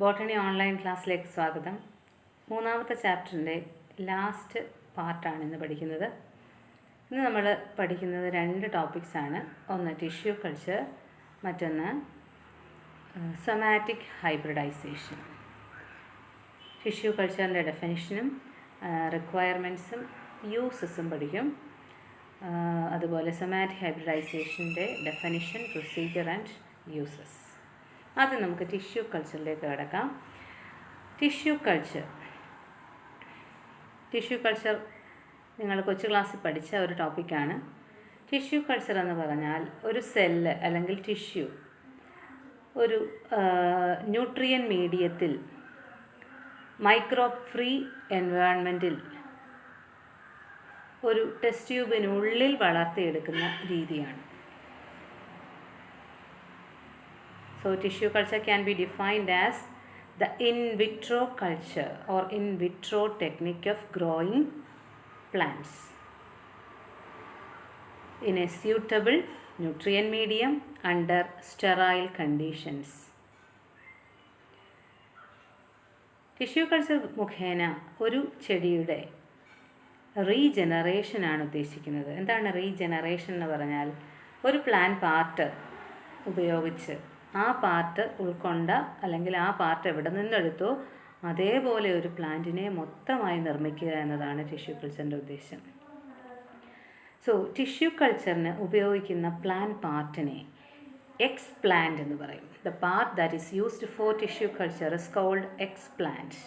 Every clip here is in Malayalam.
ബോട്ടണി ഓൺലൈൻ ക്ലാസ്സിലേക്ക് സ്വാഗതം. മൂന്നാമത്തെ ചാപ്റ്ററിൻ്റെ ലാസ്റ്റ് പാർട്ടാണ് ഇന്ന് പഠിക്കുന്നത്. ഇന്ന് നമ്മൾ പഠിക്കുന്നത് 2 ടോപ്പിക്സാണ്. ഒന്ന് ടിഷ്യൂ കൾച്ചർ, മറ്റൊന്ന് സൊമാറ്റിക് ഹൈബ്രിഡൈസേഷൻ. ടിഷ്യൂ കൾച്ചറിൻ്റെ ഡെഫിനിഷനും റിക്വയർമെൻറ്റ്സും യൂസസും പഠിക്കും. അതുപോലെ സൊമാറ്റിക് ഹൈബ്രിഡൈസേഷൻ്റെ ഡെഫിനിഷൻ, പ്രൊസീജിയർ ആൻഡ് യൂസസ്. ആദ്യം നമുക്ക് ടിഷ്യൂ കൾച്ചറിലേക്ക് കിടക്കാം. ടിഷ്യൂ കൾച്ചർ നിങ്ങൾ കൊച്ചു ക്ലാസ്സിൽ പഠിച്ച ഒരു ടോപ്പിക്കാണ്. ടിഷ്യൂ കൾച്ചർ എന്ന് പറഞ്ഞാൽ ഒരു സെല്ല് അല്ലെങ്കിൽ ടിഷ്യൂ ഒരു ന്യൂട്രിയൻ മീഡിയത്തിൽ മൈക്രോബ് ഫ്രീ എൻവയോൺമെൻറ്റിൽ ഒരു ടെസ്റ്റ് ട്യൂബിനുള്ളിൽ വളർത്തിയെടുക്കുന്ന രീതിയാണ്. So tissue culture can be defined as the in vitro culture or in vitro technique of growing plants in a suitable nutrient medium under sterile conditions. Tissue culture മുഖേന ഒരു ചെടിയുടെ റീജനറേഷനാണ് ഉദ്ദേശിക്കുന്നത്. എന്താണ് റീജനറേഷൻ എന്ന് പറഞ്ഞാൽ, ഒരു പ്ലാന്റ് പാർട്ട് ഉപയോഗിച്ച് ആ പാർട്ട് ഉൾക്കൊണ്ട അല്ലെങ്കിൽ ആ പാർട്ട് എവിടെ നിന്നെടുത്തോ അതേപോലെ ഒരു പ്ലാന്റിനെ മൊത്തമായി നിർമ്മിക്കുക എന്നതാണ് ടിഷ്യൂ കൾച്ചറിൻ്റെ ഉദ്ദേശം. സോ ടിഷ്യൂ കൾച്ചറിന് ഉപയോഗിക്കുന്ന പ്ലാന്റ് പാർട്ടിനെ എക്സ്പ്ലാന്റ് എന്ന് പറയും. The part that is used for tissue culture is called explant.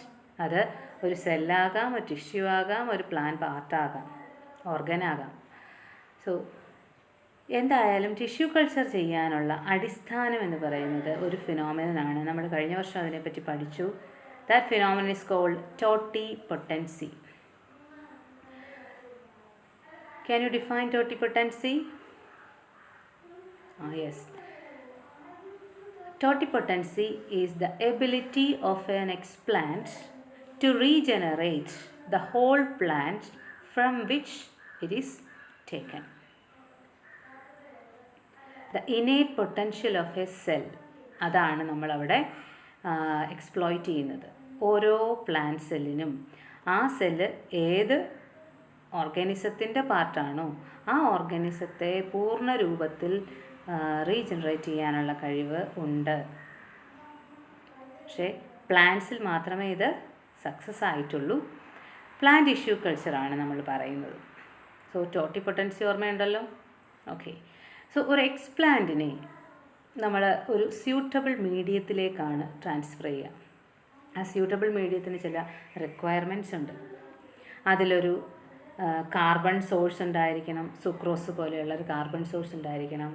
അത് ഒരു സെല്ലാകാം, ഒരു ടിഷ്യൂ ആകാം, ഒരു പ്ലാന്റ് പാർട്ടാകാം, ഓർഗനാകാം. സോ എന്തായാലും ടിഷ്യൂ കൾച്ചർ ചെയ്യാനുള്ള അടിസ്ഥാനം എന്ന് പറയുന്നത് ഒരു ഫിനോമിനനാണ്. നമ്മൾ കഴിഞ്ഞ വർഷം അതിനെപ്പറ്റി പഠിച്ചു. That phenomenon is called totipotency. Can you define totipotency? Yes. Totipotency is the ability of an explant to regenerate the whole plant from which it is taken. The innate potential of a cell, അതാണ് നമ്മളവിടെ എക്സ്പ്ലോയിറ്റ് ചെയ്യുന്നത്. ഓരോ പ്ലാന്റ് സെല്ലിനും ആ സെല്ല് ഏത് ഓർഗാനിസത്തിൻ്റെ പാർട്ടാണോ ആ ഓർഗാനിസത്തെ പൂർണ്ണ രൂപത്തിൽ റീജനറേറ്റ് ചെയ്യാനുള്ള കഴിവ് ഉണ്ട്. പക്ഷേ പ്ലാന്റ്സിൽ മാത്രമേ ഇത് സക്സസ് ആയിട്ടുള്ളൂ. പ്ലാന്റ് ടിഷ്യൂ കൾച്ചറാണ് നമ്മൾ പറയുന്നത്. സോ ടോട്ടിപൊട്ടൻസി ഓർമ്മയുണ്ടല്ലോ. ഓക്കെ. സോ ഒരു എക്സ്പ്ലാന്റിനെ നമ്മൾ ഒരു സ്യൂട്ടബിൾ മീഡിയത്തിലേക്കാണ് ട്രാൻസ്ഫർ ചെയ്യുക. ആ സ്യൂട്ടബിൾ മീഡിയത്തിന് ചില റിക്വയർമെൻറ്റ്സ് ഉണ്ട്. അതിലൊരു കാർബൺ സോഴ്സ് ഉണ്ടായിരിക്കണം, സുക്രോസ് പോലെയുള്ള ഒരു കാർബൺ സോഴ്സ് ഉണ്ടായിരിക്കണം,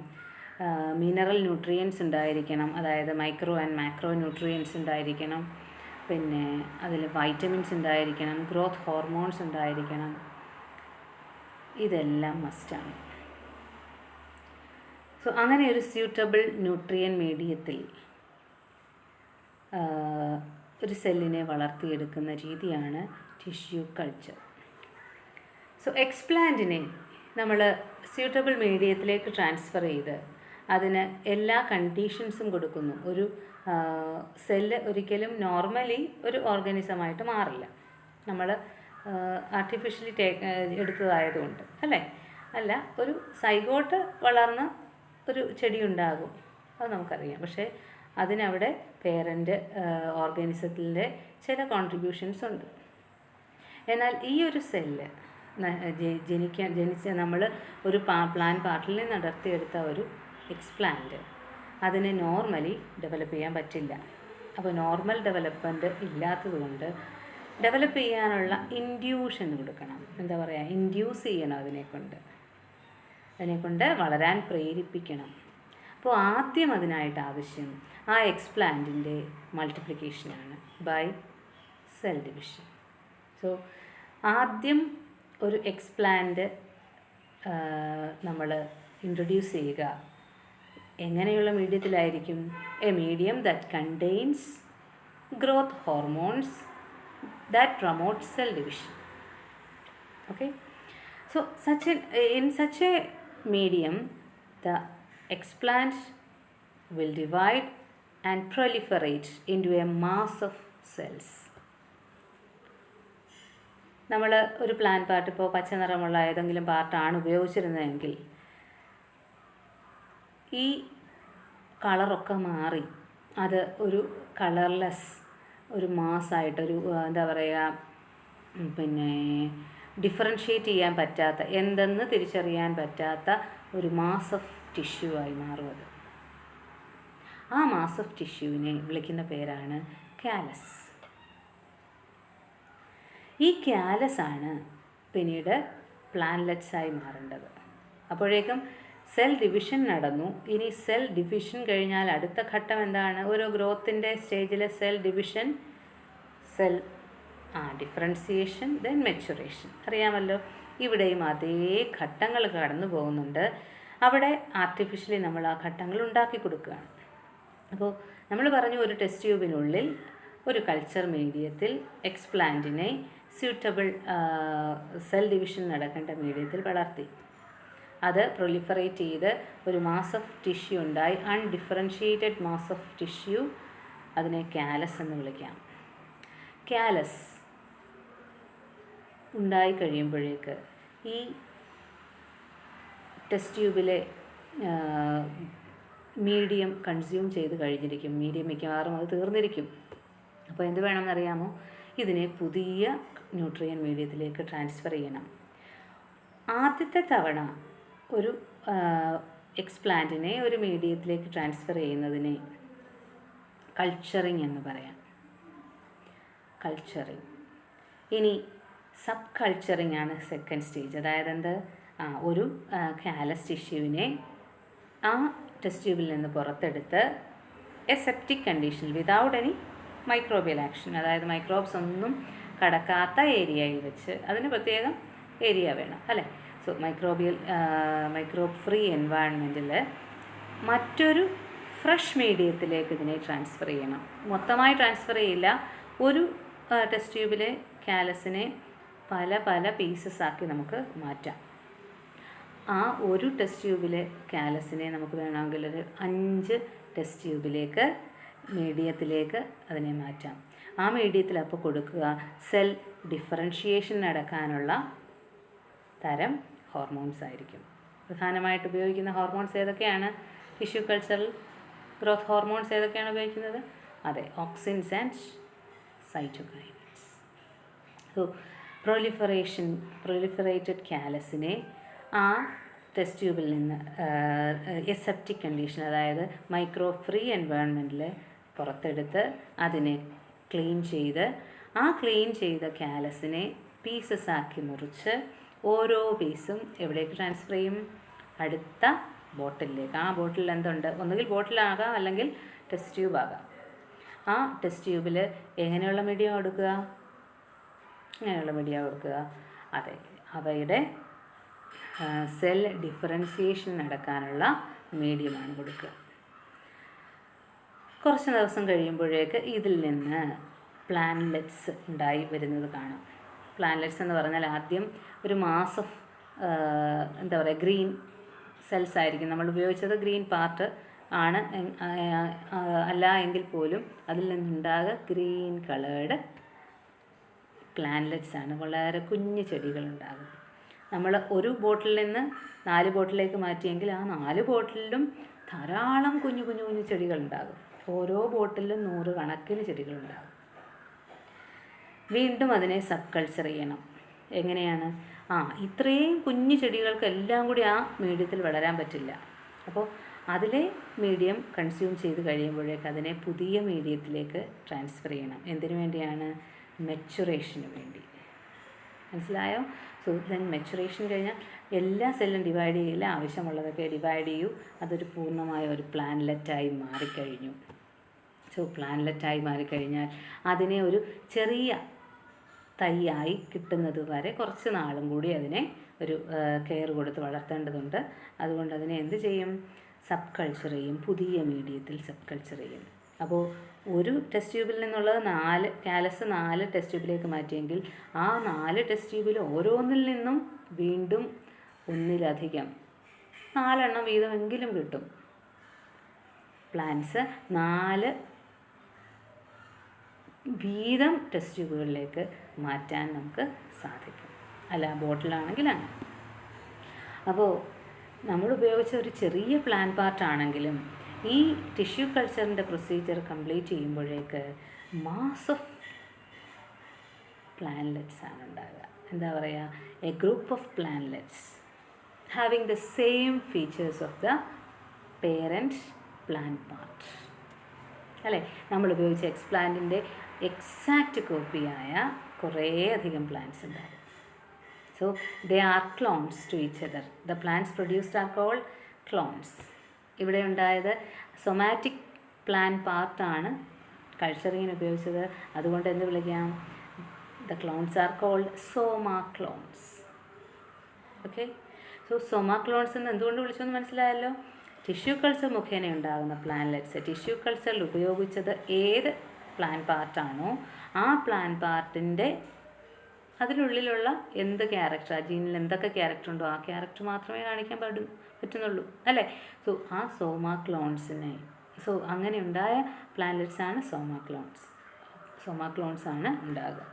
മിനറൽ ന്യൂട്രിയൻസ് ഉണ്ടായിരിക്കണം, അതായത് മൈക്രോ ആൻഡ് മാക്രോ ന്യൂട്രിയൻസ് ഉണ്ടായിരിക്കണം, പിന്നെ അതിൽ വൈറ്റമിൻസ് ഉണ്ടായിരിക്കണം, ഗ്രോത്ത് ഹോർമോൺസ് ഉണ്ടായിരിക്കണം. ഇതെല്ലാം മസ്റ്റാണ്. സോ അങ്ങനെ ഒരു സ്യൂട്ടബിൾ ന്യൂട്രിയൻ മീഡിയത്തിൽ ഒരു സെല്ലിനെ വളർത്തിയെടുക്കുന്ന രീതിയാണ് ടിഷ്യൂ കൾച്ചർ. സോ എക്സ്പ്ലാന്റിനെ നമ്മൾ സ്യൂട്ടബിൾ മീഡിയത്തിലേക്ക് ട്രാൻസ്ഫർ ചെയ്ത് അതിന് എല്ലാ കണ്ടീഷൻസും കൊടുക്കുന്നു. ഒരു സെല്ല് ഒരിക്കലും നോർമലി ഒരു ഓർഗാനിസമായിട്ട് മാറില്ല. നമ്മൾ ആർട്ടിഫിഷ്യലി എടുത്തതായതുകൊണ്ട് അല്ലേ? അല്ല, ഒരു സൈഗോട്ട് വളർന്ന ഒരു ചെടി ഉണ്ടാകും, അത് നമുക്കറിയാം. പക്ഷേ അതിനവിടെ പേരൻ്റ് ഓർഗാനിസത്തിൻ്റെ ചില കോൺട്രിബ്യൂഷൻസ് ഉണ്ട്. എന്നാൽ ഈ ഒരു സെല്ല് ജനിച്ച നമ്മൾ ഒരു പ്ലാന്റ് പാർട്ടിൽ നിന്ന് നടത്തിയെടുത്ത ഒരു എക്സ്പ്ലാന്റ് അതിനെ നോർമലി ഡെവലപ്പ് ചെയ്യാൻ പറ്റില്ല. അപ്പോൾ നോർമൽ ഡെവലപ്മെൻറ്റ് ഇല്ലാത്തതുകൊണ്ട് ഡെവലപ്പ് ചെയ്യാനുള്ള ഇൻഡ്യൂഷൻ കൊടുക്കണം. എന്താ പറയുക, ഇൻഡ്യൂസ് ചെയ്യണം അതിനെക്കൊണ്ട് വളരാൻ പ്രേരിപ്പിക്കണം. അപ്പോൾ ആദ്യം അതിനായിട്ട് ആവശ്യം ആ എക്സ്പ്ലാന്റിൻ്റെ മൾട്ടിപ്ലിക്കേഷനാണ് ബൈ സെൽ ഡിവിഷൻ. സോ ആദ്യം ഒരു എക്സ്പ്ലാന്റ് നമ്മൾ ഇൻട്രൊഡ്യൂസ് ചെയ്യുക എങ്ങനെയുള്ള മീഡിയത്തിലായിരിക്കും? A medium that contains growth hormones that promote cell division. Okay. So in such a medium the explant will divide and proliferate into a mass of cells. നമ്മൾ ഒരു പ്ലാൻ പാർട്ട് ഇപ്പോൾ പച്ച നിറമുള്ള ഏതെങ്കിലും പാർട്ടാണ് ഉപയോഗിച്ചിരുന്നതെങ്കിൽ ഈ കളറൊക്കെ മാറി അത് ഒരു കളർലെസ് ഒരു മാസ്സായിട്ടൊരു എന്താ പറയുക പിന്നെ ഡിഫറൻഷ്യേറ്റ് ചെയ്യാൻ പറ്റാത്ത എന്തെന്ന് തിരിച്ചറിയാൻ പറ്റാത്ത ഒരു മാസ് ഓഫ് ടിഷ്യൂ ആയി മാറും അത്. ആ മാസ് ഓഫ് ടിഷ്യൂവിനെ വിളിക്കുന്ന പേരാണ് കാലസ്. ഈ കാലസാണ് പിന്നീട് പ്ലാൻലെറ്റ്സായി മാറേണ്ടത്. അപ്പോഴേക്കും സെൽ ഡിവിഷൻ നടന്നു. ഇനി സെൽ ഡിവിഷൻ കഴിഞ്ഞാൽ അടുത്ത ഘട്ടം എന്താണ്? ഓരോ ഗ്രോത്തിൻ്റെ സ്റ്റേജിലെ cell division, cell differentiation, then maturation. അറിയാമല്ലോ, ഇവിടെയും അതേ ഘട്ടങ്ങൾ കടന്നു പോകുന്നുണ്ട്. അവിടെ ആർട്ടിഫിഷ്യലി നമ്മൾ ആ ഘട്ടങ്ങൾ ഉണ്ടാക്കി കൊടുക്കുകയാണ്. അപ്പോൾ നമ്മൾ പറഞ്ഞു, ഒരു ടെസ്റ്റ് ട്യൂബിനുള്ളിൽ ഒരു കൾച്ചർ മീഡിയത്തിൽ എക്സ്പ്ലാന്റിനെ സ്യൂട്ടബിൾ സെൽ ഡിവിഷൻ നടക്കേണ്ട മീഡിയത്തിൽ വളർത്തി. അത് പ്രൊലിഫറേറ്റ് ചെയ്ത് ഒരു മാസ് ഓഫ് ടിഷ്യൂ ഉണ്ടായി, അൺഡിഫറൻഷ്യേറ്റഡ് മാസ് ഓഫ് ടിഷ്യൂ. അതിനെ കാലസ് എന്ന് വിളിക്കാം. കാലസ് ഉണ്ടായി കഴിയുമ്പോഴേക്ക് ഈ ടെസ്റ്റ് ട്യൂബിലെ മീഡിയം കൺസ്യൂം ചെയ്ത് കഴിഞ്ഞിരിക്കും. മീഡിയം മിക്കവാറും അത് തീർന്നിരിക്കും. അപ്പോൾ എന്ത് വേണമെന്നറിയാമോ? ഇതിനെ പുതിയ ന്യൂട്രിയൻ മീഡിയത്തിലേക്ക് ട്രാൻസ്ഫർ ചെയ്യണം. ആദ്യത്തെ തവണ ഒരു എക്സ്പ്ലാന്റിനെ ഒരു മീഡിയത്തിലേക്ക് ട്രാൻസ്ഫർ ചെയ്യുന്നതിനെ കൾച്ചറിങ് എന്ന് പറയാം. കൾച്ചറിങ്. ഇനി സബ് കൾച്ചറിങ് ആണ് സെക്കൻഡ് സ്റ്റേജ്. അതായത് എന്ത്? ഒരു കാലസ് ടിഷ്യൂവിനെ ആ ടെസ്റ്റ് ട്യൂബിൽ നിന്ന് പുറത്തെടുത്ത് എസെപ്റ്റിക് കണ്ടീഷനിൽ വിതൗട്ട് എനി മൈക്രോബിയൽ ആക്ഷൻ, അതായത് മൈക്രോബ്സ് ഒന്നും കടക്കാത്ത ഏരിയയിൽ വെച്ച്, അതിന് പ്രത്യേകം ഏരിയ വേണം അല്ലേ. സോ മൈക്രോബ് ഫ്രീ എൻവയൺമെൻറ്റിൽ മറ്റൊരു ഫ്രഷ് മീഡിയത്തിലേക്ക് ഇതിനെ ട്രാൻസ്ഫർ ചെയ്യണം. മൊത്തമായി ട്രാൻസ്ഫർ ചെയ്യില്ല. ഒരു ടെസ്റ്റ് ട്യൂബിലെ കാലസിനെ പല പല പീസസ് ആക്കി നമുക്ക് മാറ്റാം. ആ ഒരു ടെസ്റ്റ് ട്യൂബിലെ കാലസിനെ നമുക്ക് വേണമെങ്കിൽ ഒരു 5 ടെസ്റ്റ് ട്യൂബിലേക്ക് മീഡിയത്തിലേക്ക് അതിനെ മാറ്റാം. ആ മീഡിയത്തിൽ അപ്പോൾ കൊടുക്കുക സെൽ ഡിഫറൻഷിയേഷൻ നടക്കാനുള്ള തരം ഹോർമോൺസ് ആയിരിക്കും. പ്രധാനമായിട്ട് ഉപയോഗിക്കുന്ന ഹോർമോൺസ് ഏതൊക്കെയാണ്? ടിഷ്യൂ കൾച്ചറിൽ ഗ്രോത്ത് ഹോർമോൺസ് ഏതൊക്കെയാണ് ഉപയോഗിക്കുന്നത്? അതെ, ഓക്സിൻസ് ആൻഡ് സൈറ്റോകൈൻസ്. സോ പ്രൊലിഫറേറ്റഡ് കാലസിനെ ആ ടെസ്റ്റ് ട്യൂബിൽ നിന്ന് എസെപ്റ്റിക് കണ്ടീഷൻ, അതായത് മൈക്രോ ഫ്രീ എൻവയൺമെൻറ്റിൽ പുറത്തെടുത്ത് അതിനെ ക്ലീൻ ചെയ്ത് ആ ക്ലീൻ ചെയ്ത കാലസിനെ പീസസ് ആക്കി മുറിച്ച് ഓരോ പീസും എവിടേക്ക് ട്രാൻസ്ഫർ ചെയ്യും? അടുത്ത ബോട്ടിലേക്ക്. ആ ബോട്ടിൽ എന്തുണ്ട്? ഒന്നുകിൽ ബോട്ടിലാകാം, അല്ലെങ്കിൽ ടെസ്റ്റ് ട്യൂബ് ആകാം. ആ ടെസ്റ്റ് ട്യൂബിൽ എങ്ങനെയുള്ള മീഡിയം കൊടുക്കുക? ഇങ്ങനെയുള്ള മീഡിയം കൊടുക്കുക. അതെ, അവയുടെ സെൽ ഡിഫറൻസിയേഷൻ നടക്കാനുള്ള മീഡിയമാണ് കൊടുക്കുക. കുറച്ച് ദിവസം കഴിയുമ്പോഴേക്ക് ഇതിൽ നിന്ന് പ്ലാൻലെറ്റ്സ് ഉണ്ടായി വരുന്നത് കാണാം. പ്ലാൻലെറ്റ്സ് എന്ന് പറഞ്ഞാൽ ആദ്യം ഒരു മാസ് ഓഫ് എന്താ പറയുക ഗ്രീൻ സെൽസ് ആയിരിക്കും. നമ്മൾ ഉപയോഗിച്ചത് ഗ്രീൻ പാർട്ട് ആണ്. അല്ല എങ്കിൽ പോലും അതിൽ നിന്നുണ്ടാകുക ഗ്രീൻ കളേർഡ് പ്ലാൻലെറ്റ്സ് ആണ്. വളരെ കുഞ്ഞു ചെടികളുണ്ടാകും. നമ്മൾ ഒരു ബോട്ടിലിൽ നിന്ന് 4 ബോട്ടിലേക്ക് മാറ്റിയെങ്കിൽ ആ 4 ബോട്ടിലും ധാരാളം കുഞ്ഞു കുഞ്ഞു കുഞ്ഞു ചെടികളുണ്ടാകും. ഓരോ ബോട്ടിലും 100 കണക്കിന് ചെടികളുണ്ടാകും. വീണ്ടും അതിനെ സബ് കൾച്ചർ ചെയ്യണം. എങ്ങനെയാണ്? ഇത്രയും കുഞ്ഞു ചെടികൾക്ക് എല്ലാം കൂടി ആ മീഡിയത്തിൽ വളരാൻ പറ്റില്ല. അപ്പോൾ അതിലെ മീഡിയം കൺസ്യൂം ചെയ്ത് കഴിയുമ്പോഴേക്ക് അതിനെ പുതിയ മീഡിയത്തിലേക്ക് ട്രാൻസ്ഫർ ചെയ്യണം. എന്തിനു വേണ്ടിയാണ്? മെച്ചുറേഷന് വേണ്ടി. മനസ്സിലായോ? സോ ദെൻ മെച്ചുറേഷൻ കഴിഞ്ഞാൽ എല്ലാ സെല്ലും ഡിവൈഡ് ചെയ്യില്ല, ആവശ്യമുള്ളതൊക്കെ ഡിവൈഡ് ചെയ്യൂ. അതൊരു പൂർണ്ണമായ ഒരു പ്ലാൻലെറ്റായി മാറിക്കഴിഞ്ഞു. സോ പ്ലാൻലെറ്റായി മാറിക്കഴിഞ്ഞാൽ അതിനെ ഒരു ചെറിയ തൈയായി കിട്ടുന്നത് വരെ കുറച്ച് നാളും കൂടി അതിനെ ഒരു കെയർ കൊടുത്ത് വളർത്തേണ്ടതുണ്ട്. അതുകൊണ്ട് അതിനെ എന്ത് ചെയ്യും? സബ് കൾച്ചർ ചെയ്യും. പുതിയ മീഡിയത്തിൽ സബ് കൾച്ചർ ചെയ്യും. അപ്പോൾ ഒരു ടെസ്റ്റ് ട്യൂബിൽ നിന്നുള്ളത് 4 കാലസ് 4 ടെസ്റ്റ് ട്യൂബിലേക്ക് മാറ്റിയെങ്കിൽ ആ 4 ടെസ്റ്റ് ട്യൂബിൽ ഓരോന്നിൽ നിന്നും വീണ്ടും ഒന്നിലധികം 4 എണ്ണം വീതമെങ്കിലും കിട്ടും. പ്ലാന്റ്സ് 4 വീതം ടെസ്റ്റ് ട്യൂബുകളിലേക്ക് മാറ്റാൻ നമുക്ക് സാധിക്കും. അല്ല, ബോട്ടിലാണെങ്കിൽ അങ്ങനെ. അപ്പോൾ നമ്മൾ ഉപയോഗിച്ച ഒരു ചെറിയ പ്ലാൻ പാർട്ടാണെങ്കിലും ഈ ടിഷ്യൂ കൾച്ചറിൻ്റെ പ്രൊസീജിയർ കംപ്ലീറ്റ് ചെയ്യുമ്പോഴേക്ക് മാസ് ഓഫ് പ്ലാന്റ്ലെറ്റ്സ് ആണ് ഉണ്ടാകുക. എന്താ പറയുക, a group of plantlets having the same features of the parent plant part. അല്ലേ, നമ്മൾ ഉപയോഗിച്ച എക്സ്പ്ലാന്റിൻ്റെ എക്സാക്റ്റ് കോപ്പിയായ കുറേ അധികം പ്ലാന്റ്സ് ഉണ്ടാകും. So they are clones to each other. The plants produced are called clones. ഇവിടെ ഉണ്ടായത് സൊമാറ്റിക് പ്ലാന്റ് പാർട്ടാണ് കൾച്ചറിങ്ങിന് ഉപയോഗിച്ചത്. അതുകൊണ്ട് എന്ത് വിളിക്കാം, the clones are called soma clones. Okay, so soma clones എന്ന് എന്തുകൊണ്ട് വിളിച്ചെന്ന് മനസ്സിലായല്ലോ. ടിഷ്യൂ കൾച്ചർ മുഖേന ഉണ്ടാകുന്ന പ്ലാന്റ്ലെറ്റ്സ് ടിഷ്യൂ കൾച്ചറിൽ ഉപയോഗിച്ചത് ഏത് പ്ലാന്റ് പാർട്ടാണോ ആ പ്ലാന്റ് പാർട്ടിൻ്റെ അതിനുള്ളിലുള്ള എന്ത് ക്യാരക്ടർ, ആ ജീനിൽ എന്തൊക്കെ ക്യാരക്ടർ ഉണ്ടോ ആ ക്യാരക്ടർ മാത്രമേ കാണിക്കാൻ പറ്റുന്നുള്ളൂ, അല്ലേ. സോ ആ സോമാ ക്ലോൺസിനെ, സോ അങ്ങനെ ഉണ്ടായ പ്ലാന്റ്ലെറ്റ്സ് ആണ് സോമാ ക്ലോൺസ് ആണ് ഉണ്ടാകുക.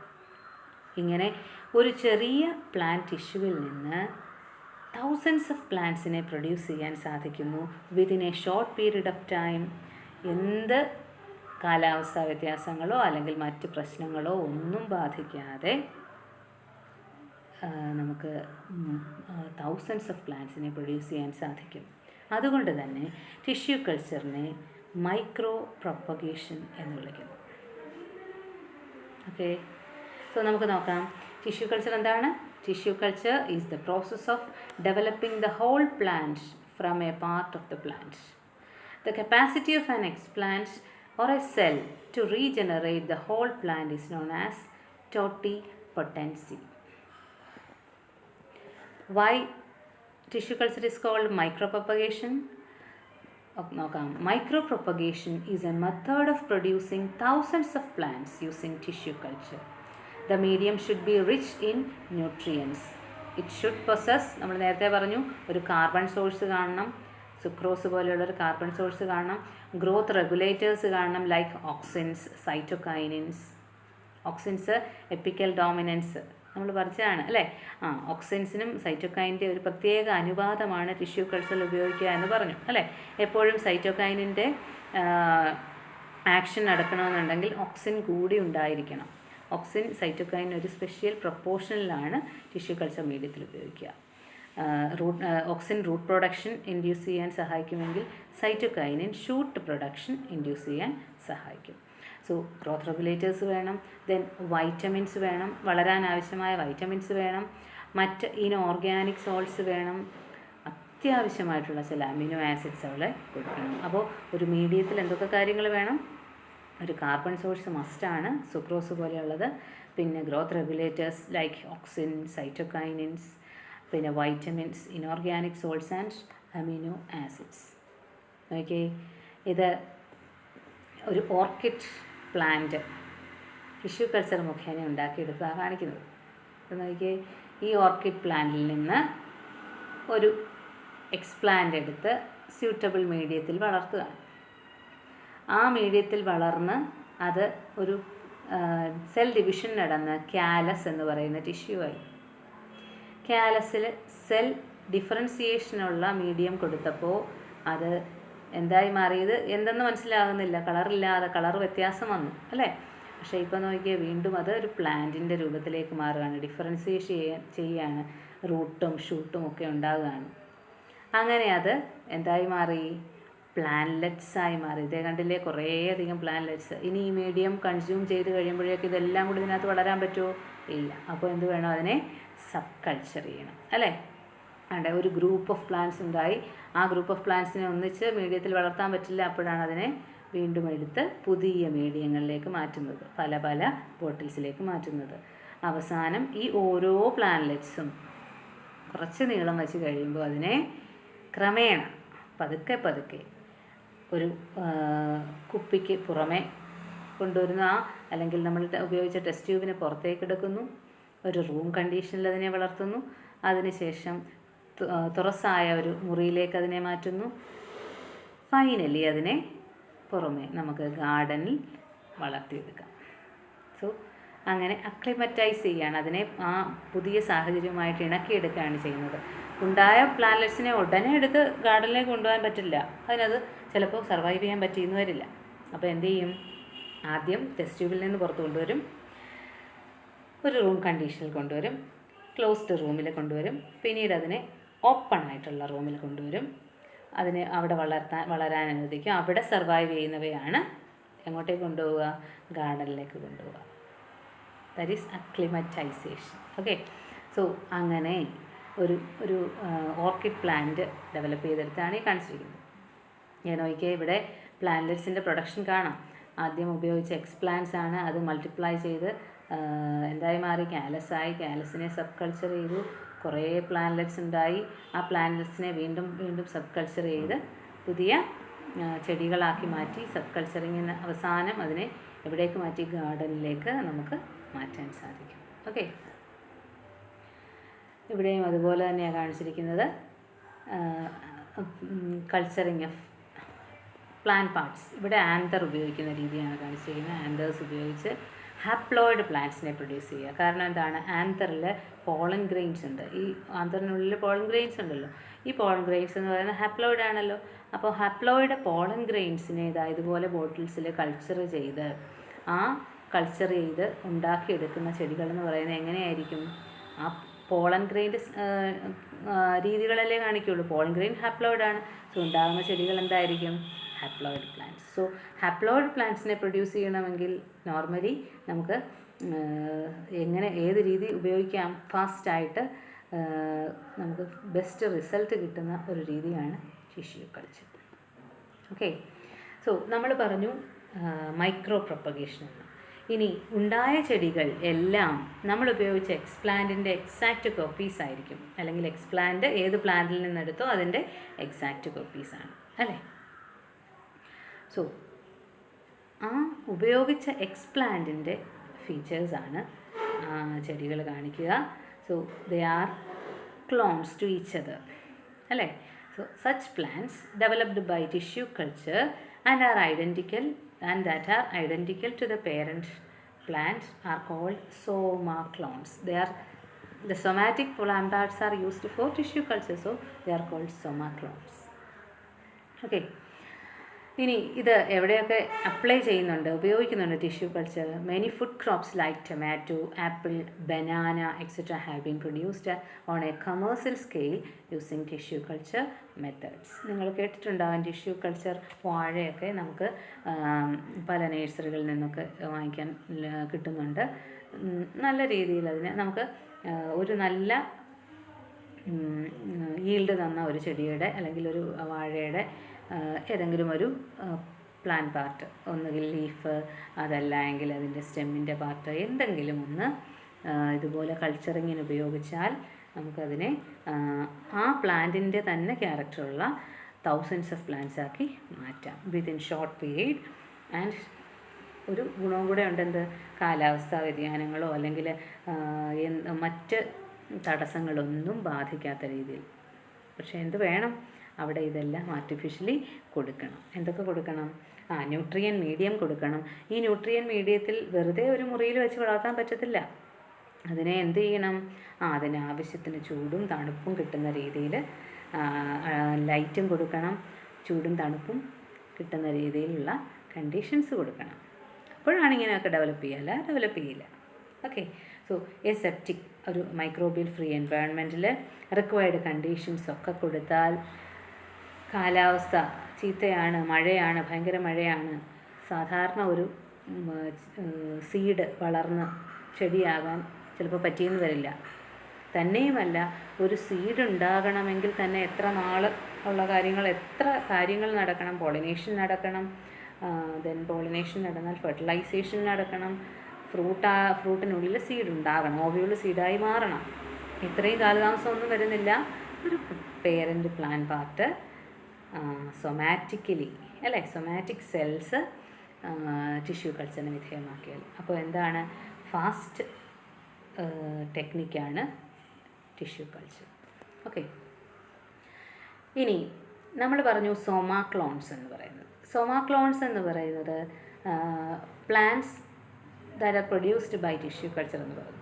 ഇങ്ങനെ ഒരു ചെറിയ പ്ലാന്റ് ടിഷ്യൂവിൽ നിന്ന് തൗസൻഡ്സ് ഓഫ് പ്ലാന്റ്സിനെ പ്രൊഡ്യൂസ് ചെയ്യാൻ സാധിക്കുന്നു within A short period of time. എന്ത് കാലാവസ്ഥാ വ്യത്യാസങ്ങളോ അല്ലെങ്കിൽ മറ്റ് പ്രശ്നങ്ങളോ ഒന്നും ബാധിക്കാതെ നമുക്ക് തൗസൻഡ്സ് ഓഫ് പ്ലാന്റ്സിനെ പ്രൊഡ്യൂസ് ചെയ്യാൻ സാധിക്കും. അതുകൊണ്ട് തന്നെ ടിഷ്യൂ കൾച്ചറിനെ മൈക്രോ പ്രൊപ്പഗേഷൻ എന്ന് വിളിക്കുന്നു. ഓക്കെ, സോ നമുക്ക് നോക്കാം ടിഷ്യൂ കൾച്ചർ എന്താണ്. Tissue culture is the process of developing the whole plant from a part of the plant. The capacity of an explant or a cell to regenerate the whole plant is known as totipotency. Why tissue culture is called micropropagation? Micropropagation is a method of producing thousands of plants using tissue culture. The medium should be rich in nutrients. It should possess, നമ്മൾ നേരത്തെ പറഞ്ഞു, ഒരു കാർബൺ സോഴ്സ് കാണണം, സുക്രോസ് പോലെയുള്ളൊരു കാർബൺ സോഴ്സ് കാണണം, ഗ്രോത്ത് റെഗുലേറ്റേഴ്സ് കാണണം, like auxins, cytokinins. Auxins apical dominance നമ്മൾ പഠിച്ചതാണ്, അല്ലേ. ഓക്സിൻസിനും സൈറ്റോകൈനിൻ്റെ ഒരു പ്രത്യേക അനുപാതമാണ് ടിഷ്യൂ കൾച്ചറിൽ ഉപയോഗിക്കുക എന്ന് പറഞ്ഞു, അല്ലേ. എപ്പോഴും സൈറ്റോകൈനിൻ്റെ ആക്ഷൻ നടക്കണമെന്നുണ്ടെങ്കിൽ ഓക്സിൻ കൂടി ഉണ്ടായിരിക്കണം. ഓക്സിൻ സൈറ്റോകൈൻ ഒരു സ്പെഷ്യൽ പ്രൊപ്പോർഷനിലാണ് ടിഷ്യൂ കൾച്ചർ മീഡിയത്തിൽ ഉപയോഗിക്കുക. ഓക്സിൻ റൂട്ട് പ്രൊഡക്ഷൻ ഇൻഡ്യൂസ് ചെയ്യാൻ സഹായിക്കുമെങ്കിൽ സൈറ്റോകൈനിൻ ഷൂട്ട് പ്രൊഡക്ഷൻ ഇൻഡ്യൂസ് ചെയ്യാൻ സഹായിക്കും. സോ ഗ്രോത്ത് റെഗുലേറ്റേഴ്സ് വേണം, ദെൻ വൈറ്റമിൻസ് വേണം, വളരാൻ ആവശ്യമായ വൈറ്റമിൻസ് വേണം, മറ്റ് ഇൻഓർഗാനിക് സോൾട്ട്സ് വേണം, അത്യാവശ്യമായിട്ടുള്ള ചില അമിനോ ആസിഡ്സ് അവിടെ കൊടുക്കണം. അപ്പോൾ ഒരു മീഡിയത്തിൽ എന്തൊക്കെ കാര്യങ്ങൾ വേണം, ഒരു കാർബൺ സോഴ്സ് മസ്റ്റാണ്, സുക്രോസ് പോലെയുള്ളത്, പിന്നെ growth regulators like auxin, cytokinins, പിന്നെ vitamins, inorganic salts and amino acids. Okay, ഇത് ഒരു ഓർക്കിഡ് പ്ലാന്റ് ടിഷ്യൂ കൾച്ചർ മുഖേന ഉണ്ടാക്കിയെടുത്താണ് കാണിക്കുന്നത്. ഇത് നോക്കിയേ, ഈ ഓർക്കിഡ് പ്ലാന്റിൽ നിന്ന് ഒരു എക്സ്പ്ലാന്റ് എടുത്ത് സ്യൂട്ടബിൾ മീഡിയത്തിൽ വളർത്തുകയാണ്. ആ മീഡിയത്തിൽ വളർന്ന് അത് ഒരു സെൽ ഡിവിഷൻ നടന്ന് കാലസ് എന്ന് പറയുന്ന ടിഷ്യൂ ആയി. കാലസിൽ സെൽ ഡിഫറൻസിയേഷനുള്ള മീഡിയം കൊടുത്തപ്പോൾ അത് എന്തായി മാറിയത് എന്തെന്ന് മനസ്സിലാകുന്നില്ല, കളറില്ലാതെ കളർ വ്യത്യാസം വന്നു, അല്ലേ. പക്ഷേ ഇപ്പോൾ നോക്കിയാൽ വീണ്ടും അത് ഒരു പ്ലാന്റിൻ്റെ രൂപത്തിലേക്ക് മാറുകയാണ്, ഡിഫറൻസിയേഷൻ ചെയ്യുകയാണ്, റൂട്ടും ഷൂട്ടും ഒക്കെ ഉണ്ടാകുകയാണ്. അങ്ങനെ അത് എന്തായി മാറി, പ്ലാന്റ്ലെറ്റ്സായി മാറി. ഇതേ കണ്ടില്ലേ, കുറേയധികം പ്ലാന്റ്ലെറ്റ്സ്. ഇനി ഈ മീഡിയം കൺസ്യൂം ചെയ്ത് കഴിയുമ്പോഴേക്കും ഇതെല്ലാം കൂടി ഇതിനകത്ത് വളരാൻ പറ്റുമോ? ഇല്ല. അപ്പോൾ എന്ത് വേണം, അതിനെ സബ് കൾച്ചർ ചെയ്യണം, അല്ലേ. അവിടെ ഒരു ഗ്രൂപ്പ് ഓഫ് പ്ലാന്റ്സ് ഉണ്ടായി, ആ ഗ്രൂപ്പ് ഓഫ് പ്ലാന്റ്സിനെ ഒന്നിച്ച് മീഡിയത്തിൽ വളർത്താൻ പറ്റില്ല. അപ്പോഴാണ് അതിനെ വീണ്ടും എടുത്ത് പുതിയ മീഡിയങ്ങളിലേക്ക് മാറ്റുന്നത്, പല പല ബോട്ടിൽസിലേക്ക് മാറ്റുന്നത്. അവസാനം ഈ ഓരോ പ്ലാന്റ്ലെറ്റ്സും കുറച്ച് നീളം വെച്ച് കഴിയുമ്പോൾ അതിനെ ക്രമേണ പതുക്കെ പതുക്കെ ഒരു കുപ്പിക്ക് പുറമെ കൊണ്ടുവരുന്ന അല്ലെങ്കിൽ നമ്മൾ ഉപയോഗിച്ച ടെസ്റ്റ് ട്യൂബിന് പുറത്തേക്ക് എടുക്കുന്നു, ഒരു റൂം കണ്ടീഷനിൽ അതിനെ വളർത്തുന്നു, അതിനുശേഷം തുറസായ ഒരു മുറിയിലേക്ക് അതിനെ മാറ്റുന്നു, ഫൈനലി അതിനെ പുറമെ നമുക്ക് ഗാർഡനിൽ വളർത്തിയെടുക്കാം. സോ അങ്ങനെ അക്ലിമറ്റൈസ് ചെയ്യുകയാണ്, അതിനെ ആ പുതിയ സാഹചര്യവുമായിട്ട് ഇണക്കിയെടുക്കുകയാണ് ചെയ്യുന്നത്. ഉണ്ടായ പ്ലാന്റ്ലെറ്റ്സിനെ ഉടനെ എടുത്ത് ഗാർഡനിലേക്ക് കൊണ്ടുപോകാൻ പറ്റില്ല, അതിനത് ചിലപ്പോൾ സർവൈവ് ചെയ്യാൻ പറ്റിയെന്ന് വരില്ല. അപ്പോൾ എന്ത് ചെയ്യും, ആദ്യം ടെസ്റ്റ് ട്യൂബിൽ നിന്ന് പുറത്ത് കൊണ്ടുവരും, ഒരു റൂം കണ്ടീഷനിൽ കൊണ്ടുവരും, ക്ലോസ്ഡ് റൂമിൽ കൊണ്ടുവരും, പിന്നീട് അതിനെ ഓപ്പൺ ആയിട്ടുള്ള റൂമിൽ കൊണ്ടുവരും, അതിനെ അവിടെ വളരാൻ അനുവദിക്കും. അവിടെ സർവൈവ് ചെയ്യുന്നവയാണ് എങ്ങോട്ടേക്ക് കൊണ്ടുപോവുക, ഗാർഡനിലേക്ക് കൊണ്ടുപോവുക. That is acclimatisation. Okay, so അങ്ങനെ ഒരു ഓർക്കിഡ് പ്ലാന്റ് ഡെവലപ്പ് ചെയ്തെടുത്താണ് ഈ കാണിച്ചിരിക്കുന്നത്. ഞാൻ നോക്കിയാൽ ഇവിടെ പ്ലാന്റ്ലെറ്റ്സിൻ്റെ പ്രൊഡക്ഷൻ കാണാം. ആദ്യം ഉപയോഗിച്ച എക്സ്പ്ലാന്റ്സ് ആണ്, അത് മൾട്ടിപ്ലൈ ചെയ്ത് എന്തായി മാറി, കാലസായി. കാലസിനെ സബ് കൾച്ചർ ചെയ്തു, കുറേ പ്ലാന്റ്ലെറ്റ്സ് ഉണ്ടായി. ആ പ്ലാന്റ്ലെറ്റ്സിനെ വീണ്ടും വീണ്ടും സബ് കൾച്ചർ ചെയ്ത് പുതിയ ചെടികളാക്കി മാറ്റി. സബ് കൾച്ചറിങ്ങിന് അവസാനം അതിനെ എവിടേക്ക് മാറ്റി, ഗാർഡനിലേക്ക് നമുക്ക് മാറ്റാൻ സാധിക്കും. ഓക്കെ, ഇവിടെയും അതുപോലെ തന്നെയാണ് കാണിച്ചിരിക്കുന്നത്. Culturing of plant parts. ഇവിടെ ആന്തർ ഉപയോഗിക്കുന്ന രീതിയാണ് കാണിച്ചിരിക്കുന്നത്. ആന്തേഴ്സ് ഉപയോഗിച്ച് ഹാപ്ലോയിഡ് പ്ലാന്റ്സിനെ പ്രൊഡ്യൂസ് ചെയ്യുക. കാരണം എന്താണ്, ആന്തറിൽ പോളൻ ഗ്രെയിൻസ് ഉണ്ട്. ഈ ആന്തറിനുള്ളിൽ പോളൻ ഗ്രെയിൻസ് ഉണ്ടല്ലോ, ഈ പോളൻ ഗ്രെയിൻസ് എന്ന് പറയുന്നത് ഹാപ്ലോയിഡ് ആണല്ലോ. അപ്പോൾ ഹാപ്ലോയിഡ് പോളൻ ഗ്രെയിൻസിനെ ഇതുപോലെ ബോട്ടിൽസിൽ കൾച്ചർ ചെയ്ത്, ആ കൾച്ചർ ചെയ്ത് ഉണ്ടാക്കിയെടുക്കുന്ന ചെടികൾ എന്ന് പറയുന്നത് എങ്ങനെയായിരിക്കും, ആ പോളൻ ഗ്രെയിൻ്റെ രീതികളല്ലേ കാണിക്കുകയുള്ളൂ. പോളൻ ഗ്രെയിൻ ഹാപ്ലോയിഡാണ്. സോ ഉണ്ടാകുന്ന ചെടികൾ എന്തായിരിക്കും, ഹാപ്ലോയിഡ് പ്ലാന്റ്സ്. സോ ഹാപ്ലോയിഡ് പ്ലാന്റ്സിനെ പ്രൊഡ്യൂസ് ചെയ്യണമെങ്കിൽ നോർമലി നമുക്ക് ഏത് രീതി ഉപയോഗിക്കാം, ഫാസ്റ്റായിട്ട് നമുക്ക് ബെസ്റ്റ് റിസൾട്ട് കിട്ടുന്ന ഒരു രീതിയാണ് ടിഷ്യൂ കൾച്ചർ. ഓക്കെ, സോ നമ്മൾ പറഞ്ഞു മൈക്രോ പ്രൊപ്പഗേഷൻ എന്ന്. ഇനി ഉണ്ടായ ചെടികൾ എല്ലാം നമ്മൾ ഉപയോഗിച്ച എക്സ്പ്ലാന്റിൻ്റെ എക്സാക്റ്റ് കോപ്പീസ് ആയിരിക്കും, അല്ലെങ്കിൽ എക്സ്പ്ലാന്റ് ഏത് പ്ലാന്റിൽ നിന്നെടുത്തോ അതിൻ്റെ എക്സാക്റ്റ് കോപ്പീസാണ്, അല്ലേ? സോ ആ ഉപയോഗിച്ച എക്സ്പ്ലാന്റിൻ്റെ ഫീച്ചേഴ്സാണ് ചെടികൾ കാണിക്കുക. So they are clones to each other, അല്ലേ? So such plants developed by tissue culture and that are identical to the parent plant are called soma clones. The somatic plant parts are used for tissue culture, so they are called soma clones. Okay, ഇനി ഇത് എവിടെയൊക്കെ അപ്ലൈ ചെയ്യുന്നുണ്ട്, ഉപയോഗിക്കുന്നുണ്ട് tissue culture? Many food crops like tomato, apple, banana etcetera have been produced on A commercial scale using tissue culture methods. നിങ്ങൾ കേട്ടിട്ടുണ്ടാകും ടിഷ്യൂ കൾച്ചർ. വാഴയൊക്കെ നമുക്ക് പല നേഴ്സറികളിൽ നിന്നൊക്കെ വാങ്ങിക്കാൻ കിട്ടുന്നുണ്ട്. നല്ല രീതിയിൽ അതിനെ നമുക്ക് ഒരു നല്ല ഈൽഡ് തന്ന ഒരു ചെടിയുടെ അല്ലെങ്കിൽ ഒരു വാഴയുടെ ഏതെങ്കിലും ഒരു പ്ലാന്റ് പാർട്ട്, ഒന്നുകിൽ ലീഫ്, അതല്ല എങ്കിൽ അതിൻ്റെ സ്റ്റെമ്മിൻ്റെ പാർട്ട്, എന്തെങ്കിലും ഒന്ന് ഇതുപോലെ കൾച്ചറിങ്ങിന് ഉപയോഗിച്ചാൽ നമുക്കതിനെ ആ പ്ലാന്റിൻ്റെ തന്നെ ക്യാരക്ടറുള്ള തൗസൻഡ്സ് ഓഫ് പ്ലാന്റ്സ് ആക്കി മാറ്റാം വിത്തിൻ ഷോർട്ട് പീരീഡ്. ആൻഡ് ഒരു ഗുണവും കൂടെ ഉണ്ടെന്ത്, കാലാവസ്ഥാ വ്യതിയാനങ്ങളോ അല്ലെങ്കിൽ മറ്റ് തടസ്സങ്ങളൊന്നും ബാധിക്കാത്ത രീതിയിൽ. പക്ഷേ എന്ത് വേണം, അവിടെ ഇതെല്ലാം ആർട്ടിഫിഷ്യലി കൊടുക്കണം. എന്തൊക്കെ കൊടുക്കണം? ന്യൂട്രിയൻ മീഡിയം കൊടുക്കണം. ഈ ന്യൂട്രിയൻ മീഡിയത്തിൽ വെറുതെ ഒരു മുറിയിൽ വെച്ച് വളർത്താൻ പറ്റത്തില്ല. അതിനെ എന്ത് ചെയ്യണം, അതിന് ആവശ്യത്തിന് ചൂടും തണുപ്പും കിട്ടുന്ന രീതിയിൽ ലൈറ്റും കൊടുക്കണം, ചൂടും തണുപ്പും കിട്ടുന്ന രീതിയിലുള്ള കണ്ടീഷൻസ് കൊടുക്കണം. അപ്പോഴാണ് ഇങ്ങനെയൊക്കെ ഡെവലപ്പ് ചെയ്യില്ല. ഓക്കെ, സോ എ സെപ്റ്റിക് ഒരു മൈക്രോബിയൽ ഫ്രീ എൻവയോൺമെൻറ്റിൽ റിക്വയർഡ് കണ്ടീഷൻസ് ഒക്കെ കൊടുത്താൽ, കാലാവസ്ഥ ചീത്തയാണ്, മഴയാണ്, ഭയങ്കര മഴയാണ്, സാധാരണ ഒരു സീഡ് വളർന്ന് ചെടിയാകാൻ ചിലപ്പോൾ പറ്റിയെന്ന് വരില്ല. തന്നെയുമല്ല, ഒരു സീഡ് ഉണ്ടാകണമെങ്കിൽ തന്നെ എത്ര നാൾ ഉള്ള എത്ര കാര്യങ്ങൾ നടക്കണം. പോളിനേഷൻ നടക്കണം, ദെൻ പോളിനേഷൻ നടന്നാൽ ഫെർട്ടിലൈസേഷൻ നടക്കണം, ഫ്രൂട്ടിനുള്ളിൽ സീഡ് ഉണ്ടാകണം, ഓവ്യൂള് സീഡായി മാറണം. ഇത്രയും കാലതാമസമൊന്നും വരുന്നില്ല. ഒരു പേരൻ്റ് പ്ലാന്റ് പാർട്ട് സൊമാറ്റിക്കലി, അല്ലേ, സൊമാറ്റിക് സെൽസ് ടിഷ്യൂ കൾച്ചറിന് വിധേയമാക്കിയാൽ, അപ്പോൾ എന്താണ്, ഫാസ്റ്റ് ടെക്നിക്കാണ് ടിഷ്യൂ കൾച്ചർ. ഓക്കെ, ഇനി നമ്മൾ പറഞ്ഞു സോമാ ക്ലോൺസ് എന്ന് പറയുന്നത്. Plants that are produced by tissue culture എന്ന് പറഞ്ഞു.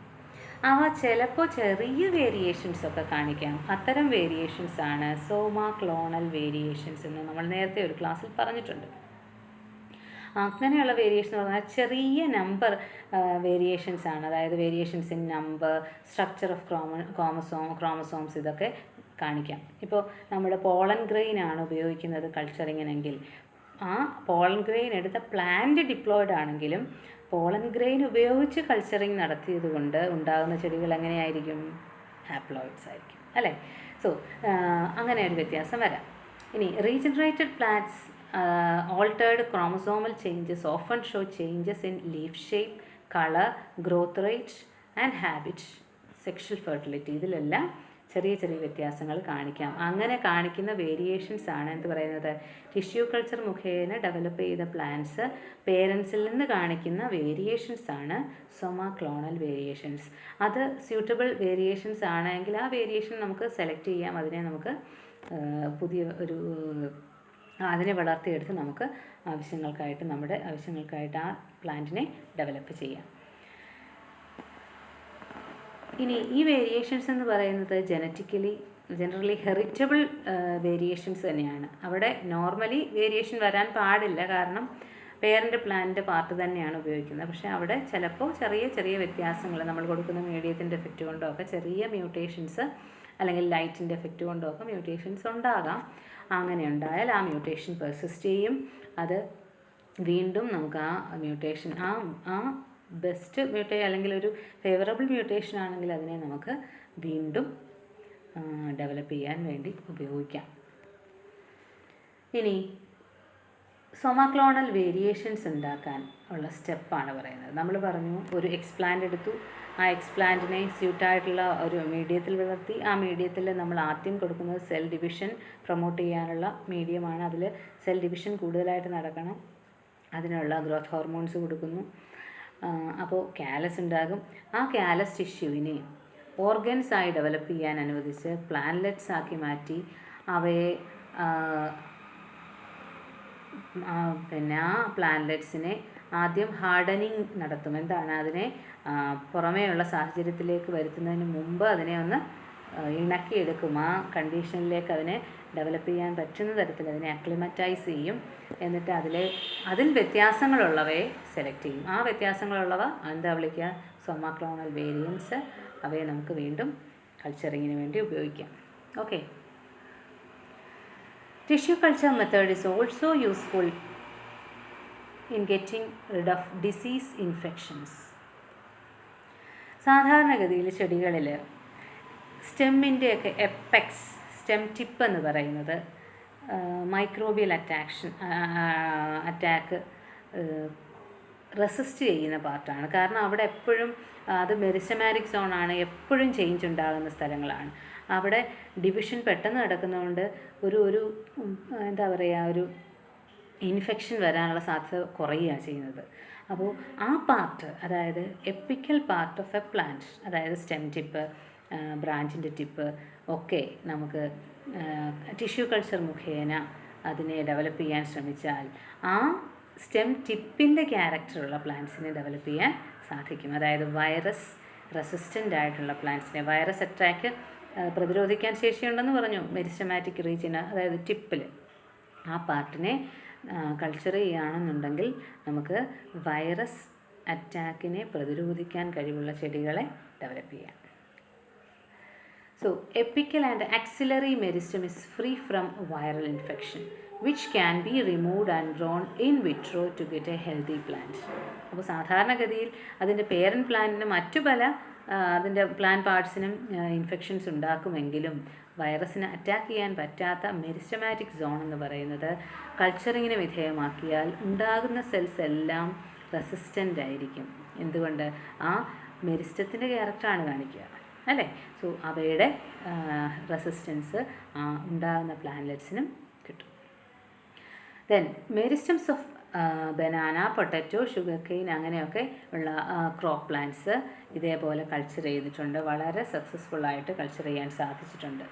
അവ ചിലപ്പോൾ ചെറിയ വേരിയേഷൻസ് ഒക്കെ കാണിക്കാം. അത്തരം വേരിയേഷൻസ് ആണ് സോമാ ക്ലോണൽ വേരിയേഷൻസ് എന്ന് നമ്മൾ നേരത്തെ ഒരു ക്ലാസ്സിൽ പറഞ്ഞിട്ടുണ്ട്. അങ്ങനെയുള്ള വേരിയേഷൻ എന്ന് പറഞ്ഞാൽ ചെറിയ നമ്പർ വേരിയേഷൻസ് ആണ്. അതായത് variations in number, structure of chromosomes ഇതൊക്കെ കാണിക്കാം. ഇപ്പോൾ നമ്മുടെ പോളൻ ഗ്രെയിൻ ആണ് ഉപയോഗിക്കുന്നത് കൾച്ചറിങ്ങിനെങ്കിൽ ആ പോളൻ ഗ്രെയിൻ എടുത്ത പ്ലാന്റ് ഡിപ്ലോയിഡ് ആണെങ്കിലും പോളൻ ഗ്രെയിൻ ഉപയോഗിച്ച് കൾച്ചറിങ് നടത്തിയത് കൊണ്ട് ഉണ്ടാകുന്ന ചെടികൾ എങ്ങനെയായിരിക്കും? ഹാപ്ലോയിഡ്സ് ആയിരിക്കും അല്ലേ? സോ അങ്ങനെ ഒരു വ്യത്യാസം വരാം. ഇനി regenerated plants altered chromosomal changes often show changes in leaf shape, colour, growth rate and habit, sexual fertility. ഇതിലെല്ലാം ചെറിയ ചെറിയ വ്യത്യാസങ്ങൾ കാണിക്കാം. അങ്ങനെ കാണിക്കുന്ന വേരിയേഷൻസ് ആണ് എന്ത് പറയുന്നത്? ടിഷ്യൂ കൾച്ചർ മുഖേന ഡെവലപ്പ് ചെയ്ത പ്ലാന്റ്സ് പേരൻസിൽ നിന്ന് കാണിക്കുന്ന വേരിയേഷൻസ് ആണ് സോമാ ക്ലോണൽ വേരിയേഷൻസ്. അത് സ്യൂട്ടബിൾ വേരിയേഷൻസ് ആണെങ്കിൽ ആ വേരിയേഷൻ നമുക്ക് സെലക്ട് ചെയ്യാം. അതിനെ നമുക്ക് പുതിയ ഒരു അതിനെ വളർത്തിയെടുത്ത് നമുക്ക് നമ്മുടെ ആവശ്യങ്ങൾക്കായിട്ട് ആ പ്ലാന്റിനെ ഡെവലപ്പ് ചെയ്യാം. ഇനി ഈ വേരിയേഷൻസ് എന്ന് പറയുന്നത് ജനറലി ഹെറിറ്റബിൾ വേരിയേഷൻസ് തന്നെയാണ്. അവിടെ നോർമലി വേരിയേഷൻ വരാൻ പാടില്ല, കാരണം പേരൻ്റ് പ്ലാന്റിൻ്റെ പാർട്ട് തന്നെയാണ് ഉപയോഗിക്കുന്നത്. പക്ഷേ അവിടെ ചിലപ്പോൾ ചെറിയ ചെറിയ വ്യത്യാസങ്ങൾ നമ്മൾ കൊടുക്കുന്ന മീഡിയത്തിൻ്റെ എഫക്റ്റ് കൊണ്ടോ ഒക്കെ ചെറിയ മ്യൂട്ടേഷൻസ് അല്ലെങ്കിൽ ലൈറ്റിൻ്റെ എഫക്റ്റ് കൊണ്ടോ ഒക്കെ മ്യൂട്ടേഷൻസ് ഉണ്ടാകാം. അങ്ങനെ ഉണ്ടായാൽ ആ മ്യൂട്ടേഷൻ പെർസിസ്റ്റ് ചെയ്യും. അത് വീണ്ടും നമുക്ക് ആ മ്യൂട്ടേഷൻ ആ ബെസ്റ്റ് അല്ലെങ്കിൽ ഒരു ഫേവറബിൾ മ്യൂട്ടേഷൻ ആണെങ്കിൽ അതിനെ നമുക്ക് വീണ്ടും ഡെവലപ്പ് ചെയ്യാൻ വേണ്ടി ഉപയോഗിക്കാം. ഇനി സോമാക്ലോണൽ വേരിയേഷൻസ് ഉണ്ടാക്കാൻ ഉള്ള സ്റ്റെപ്പാണ് പറയുന്നത്. നമ്മൾ പറഞ്ഞു ഒരു എക്സ്പ്ലാന്റ് എടുത്തു, ആ എക്സ്പ്ലാന്റിനെ സ്യൂട്ടായിട്ടുള്ള ഒരു മീഡിയത്തിൽ വളർത്തി. ആ മീഡിയത്തിൽ നമ്മൾ ആദ്യം കൊടുക്കുന്നത് സെൽ ഡിവിഷൻ പ്രൊമോട്ട് ചെയ്യാനുള്ള മീഡിയമാണ്. അതിൽ സെൽ ഡിവിഷൻ കൂടുതലായിട്ട് നടക്കണം. അതിനുള്ള ഗ്രോത്ത് ഹോർമോൺസ് കൊടുക്കുന്നു. അപ്പോൾ കാലസ് ഉണ്ടാകും. ആ കാലസ് ടിഷ്യൂവിനെ ഓർഗൻസായി ഡെവലപ്പ് ചെയ്യാൻ അനുവദിച്ച് പ്ലാന്റ്ലെറ്റ്സ് ആക്കി മാറ്റി അവയെ ആ പ്ലാന്റ്ലെറ്റ്സിനെ ആദ്യം ഹാർഡനിങ് നടത്തും. എന്താണ്? അതിനെ പുറമേയുള്ള സാഹചര്യത്തിലേക്ക് വരുത്തുന്നതിന് മുമ്പ് അതിനെ ഒന്ന് ഇണക്കിയെടുക്കും. ആ കണ്ടീഷനിലേക്ക് അതിനെ ഡെവലപ്പ് ചെയ്യാൻ പറ്റുന്ന തരത്തിൽ അതിനെ അക്ലിമറ്റൈസ് ചെയ്യും. എന്നിട്ട് അതിൽ വ്യത്യാസങ്ങളുള്ളവയെ സെലക്ട് ചെയ്യും. ആ വ്യത്യാസങ്ങളുള്ളവ എന്താ വിളിക്കുക? സോമാക്ലോണൽ വേരിയൻസ്. അവയെ നമുക്ക് വീണ്ടും കൾച്ചറിങ്ങിന് വേണ്ടി ഉപയോഗിക്കാം. Okay. Tissue culture method is also useful in getting rid of disease infections. സാധാരണഗതിയിൽ ചെടികളിൽ സ്റ്റെമ്മിൻ്റെയൊക്കെ എപ്പെക്സ്, സ്റ്റെം ടിപ്പ് എന്ന് പറയുന്നത് മൈക്രോബിയൽ അറ്റാക്ക് റെസിസ്റ്റ് ചെയ്യുന്ന പാർട്ടാണ്. കാരണം അവിടെ എപ്പോഴും അത് മെരിസ്റ്റമാറ്റിക് സോണാണ്, എപ്പോഴും ചേഞ്ച് ഉണ്ടാകുന്ന സ്ഥലങ്ങളാണ്. അവിടെ ഡിവിഷൻ പെട്ടെന്ന് നടക്കുന്നതുകൊണ്ട് ഒരു എന്താ പറയുക, ഒരു ഇൻഫെക്ഷൻ വരാനുള്ള സാധ്യത കുറയുകയാണ് ചെയ്യുന്നത്. അപ്പോൾ ആ പാർട്ട്, അതായത് epical part of A plant, അതായത് സ്റ്റെം ടിപ്പ്, ബ്രാഞ്ചിൻ്റെ ടിപ്പ് ഒക്കെ നമുക്ക് ടിഷ്യൂ കൾച്ചർ മുഖേന അതിനെ ഡെവലപ്പ് ചെയ്യാൻ ശ്രമിച്ചാൽ ആ സ്റ്റെം ടിപ്പിൻ്റെ ക്യാരക്ടറുള്ള പ്ലാന്റ്സിനെ ഡെവലപ്പ് ചെയ്യാൻ സാധിക്കും. അതായത് വൈറസ് റെസിസ്റ്റൻ്റ് ആയിട്ടുള്ള പ്ലാന്റ്സിനെ, വൈറസ് അറ്റാക്ക് പ്രതിരോധിക്കാൻ ശേഷിയുണ്ടെന്ന് പറഞ്ഞു മെരിസ്റ്റമാറ്റിക് റീജിയന്, അതായത് ടിപ്പിൽ. ആ പാർട്ടിനെ കൾച്ചർ ചെയ്യുകയാണെന്നുണ്ടെങ്കിൽ നമുക്ക് വൈറസ് അറ്റാക്കിനെ പ്രതിരോധിക്കാൻ കഴിവുള്ള ചെടികളെ ഡെവലപ്പ് ചെയ്യാം. So, apical and axillary meristem is free from viral infection, which can be removed and grown in vitro to get a healthy plant. അപ്പോൾ സാധാരണഗതിയിൽ അതിൻ്റെ പേരൻറ്റ് പ്ലാന്റിന് മറ്റു പല അതിൻ്റെ പ്ലാൻ പാർട്സിനും ഇൻഫെക്ഷൻസ് ഉണ്ടാക്കുമെങ്കിലും വൈറസിനെ അറ്റാക്ക് ചെയ്യാൻ പറ്റാത്ത മെരിസ്റ്റമാറ്റിക് സോൺ എന്ന് പറയുന്നത് കൾച്ചറിങ്ങിന് വിധേയമാക്കിയാൽ ഉണ്ടാകുന്ന സെൽസ് എല്ലാം റെസിസ്റ്റൻ്റ് ആയിരിക്കും. എന്തുകൊണ്ട്? ആ മെരിസ്റ്റത്തിൻ്റെ ക്യാരക്ടറാണ് കാണിക്കുക, അല്ലേ? സോ അവയുടെ റെസിസ്റ്റൻസ് ഉണ്ടാകുന്ന പ്ലാന്റ്ലെറ്റ്സിനും കിട്ടും. Then meristems of banana, potato, sugar cane അങ്ങനെയൊക്കെ ഉള്ള ക്രോപ്പ് പ്ലാന്റ്സ് ഇതേപോലെ കൾച്ചർ ചെയ്തിട്ടുണ്ട്. വളരെ സക്സസ്ഫുള്ളായിട്ട് കൾച്ചർ ചെയ്യാൻ സാധിച്ചിട്ടുണ്ട്.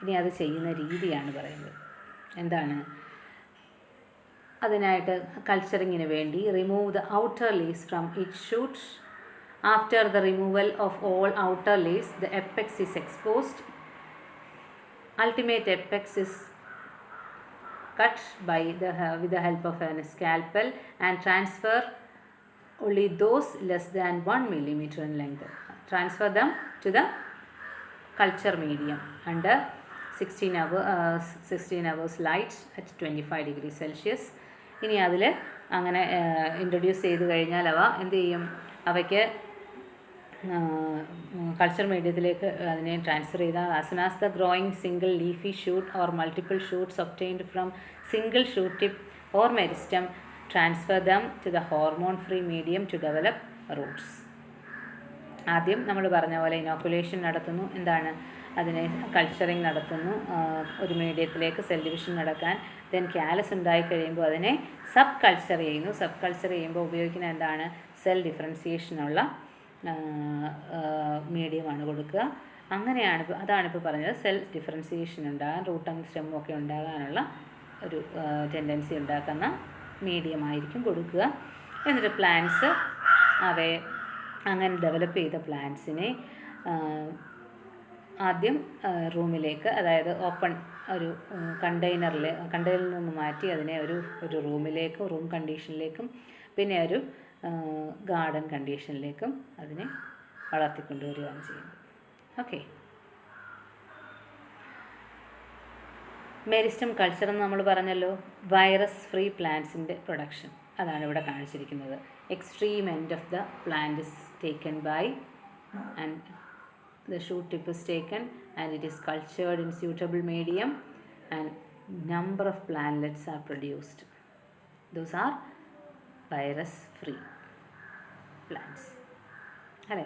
ഇനി അത് ചെയ്യുന്ന രീതിയാണ് പറയുന്നത്. എന്താണ്? അതിനായിട്ട് കൾച്ചറിങ്ങിന് വേണ്ടി remove the outer leaves from it shoot. After the removal of all outer leaves the apex is exposed. Ultimate apex is cut with the help of a scalpel and transfer only those less than 1 millimeter in length. Transfer them to the culture medium under 16 hours light at 25 degrees Celsius. ഇനി അതിൽ അങ്ങനെ ഇൻട്രൊഡ്യൂസ് ചെയ്ത് കഴിഞ്ഞാൽ അവ എന്ത് ചെയ്യും, അവയ്ക്ക് കൾച്ചർ മീഡിയത്തിലേക്ക് അതിനെ ട്രാൻസ്ഫർ ചെയ്താൽ as soon as the growing single leafy shoot or multiple shoots obtained from single shoot tip or meristem transfer them to the hormone free medium to develop roots. ആദ്യം നമ്മൾ പറഞ്ഞ പോലെ ഇനോക്കുലേഷൻ നടത്തുന്നു, എന്താണ് അതിനെ കൾച്ചറിങ് നടത്തുന്നു ഒരു മീഡിയത്തിലേക്ക് സെൽ ഡിവിഷൻ നടക്കാൻ. ദെൻ ക്യാലസ് ഉണ്ടായി കഴിയുമ്പോൾ അതിനെ സബ് കൾച്ചർ ചെയ്യുന്നു. സബ് കൾച്ചർ ചെയ്യുമ്പോൾ ഉപയോഗിക്കുന്ന എന്താണ്, സെൽ ഡിഫറൻസിയേഷനുള്ള മീഡിയമാണ് കൊടുക്കുക. അങ്ങനെയാണ് അതാണിപ്പോൾ പറഞ്ഞത്, സെൽ ഡിഫറൻസിയേഷൻ ഉണ്ടാകാൻ, റൂട്ടും സ്റ്റെമ്മും ഒക്കെ ഉണ്ടാകാനുള്ള ഒരു ടെൻഡൻസി ഉണ്ടാക്കുന്ന മീഡിയമായിരിക്കും കൊടുക്കുക. എന്നിട്ട് പ്ലാന്റ്സ് അവയെ അങ്ങനെ ഡെവലപ്പ് ചെയ്ത പ്ലാന്റ്സിനെ ആദ്യം റൂമിലേക്ക്, അതായത് ഓപ്പൺ ഒരു കണ്ടെയ്നറിൽ നിന്ന് മാറ്റി അതിനെ ഒരു റൂമിലേക്കും റൂം കണ്ടീഷനിലേക്കും പിന്നെ ഒരു ഗാർഡൻ കണ്ടീഷനിലേക്കും അതിനെ വളർത്തിക്കൊണ്ടുവരികയാണ് ചെയ്യുന്നത്. ഓക്കെ, മെരിസ്റ്റം കൾച്ചർ എന്ന് നമ്മൾ പറഞ്ഞല്ലോ, വൈറസ് ഫ്രീ പ്ലാന്റ്സിൻ്റെ പ്രൊഡക്ഷൻ, അതാണ് ഇവിടെ കാണിച്ചിരിക്കുന്നത്. Extreme end of the plant is taken by and the shoot tip is taken and it is cultured in suitable medium and number of plantlets are produced. Those are virus free plants. അല്ലേ,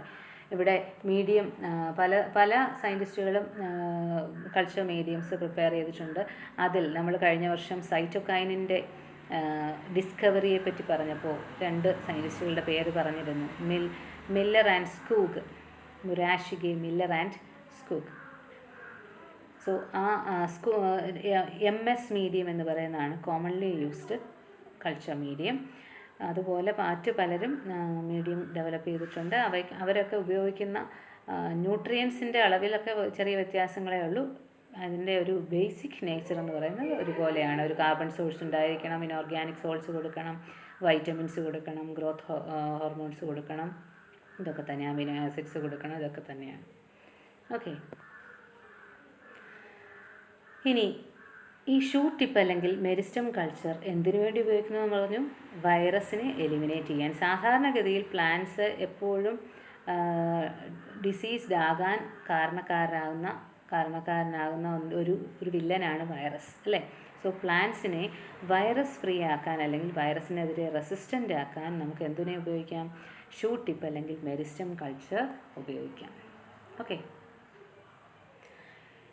ഇവിടെ മീഡിയം പല സയൻറ്റിസ്റ്റുകളും കൾച്ചർ മീഡിയംസ് പ്രിപ്പയർ ചെയ്തിട്ടുണ്ട്. അതിൽ നമ്മൾ കഴിഞ്ഞ വർഷം സൈറ്റോകൈനിൻ്റെ ഡിസ്കവറിയെ പറ്റി പറഞ്ഞപ്പോൾ 2 സയൻറ്റിസ്റ്റുകളുടെ പേര് പറഞ്ഞിരുന്നു, Miller and Skoog, Murashige, Miller and Skoog. So ആ MS മീഡിയം എന്ന് പറയുന്നതാണ് കോമൺലി യൂസ്ഡ് കൾച്ചർ മീഡിയം. അതുപോലെ മറ്റ് പലരും മീഡിയം ഡെവലപ്പ് ചെയ്തിട്ടുണ്ട്. അവരൊക്കെ ഉപയോഗിക്കുന്ന ന്യൂട്രിയൻസിൻ്റെ അളവിലൊക്കെ ചെറിയ വ്യത്യാസങ്ങളേ ഉള്ളൂ. അതിൻ്റെ ഒരു ബേസിക് നേച്ചർ എന്ന് പറയുന്നത് ഒരുപോലെയാണ്. ഒരു കാർബൺ സോഴ്സ് ഉണ്ടായിരിക്കണം, ഇനോർഗാനിക് സോൾസ് കൊടുക്കണം, വൈറ്റമിൻസ് കൊടുക്കണം, ഗ്രോത്ത് ഹോർമോൺസ് കൊടുക്കണം, ഇതൊക്കെ തന്നെ, അമിനോ ആസിഡ്സ് കൊടുക്കണം, ഇതൊക്കെ തന്നെയാണ്. ഓക്കെ, ഇനി ഈ ഷൂട്ട് ടിപ്പ് അല്ലെങ്കിൽ മെരിസ്റ്റം കൾച്ചർ എന്തിനു വേണ്ടി ഉപയോഗിക്കുന്നതെന്ന് പറഞ്ഞു, വൈറസിനെ എലിമിനേറ്റ് ചെയ്യാൻ. സാധാരണഗതിയിൽ പ്ലാന്റ്സ് എപ്പോഴും ഡിസീസ്ഡ് ആകാൻ കാരണക്കാരനാകുന്ന ഒരു വില്ലനാണ് വൈറസ്, അല്ലേ? സോ പ്ലാന്റ്സിനെ വൈറസ് ഫ്രീ ആക്കാൻ അല്ലെങ്കിൽ വൈറസിനെതിരെ റെസിസ്റ്റൻ്റ് ആക്കാൻ നമുക്ക് എന്തിനെ ഉപയോഗിക്കാം, ഷൂട്ട് ടിപ്പ് അല്ലെങ്കിൽ മെരിസ്റ്റം കൾച്ചർ ഉപയോഗിക്കാം. ഓക്കെ,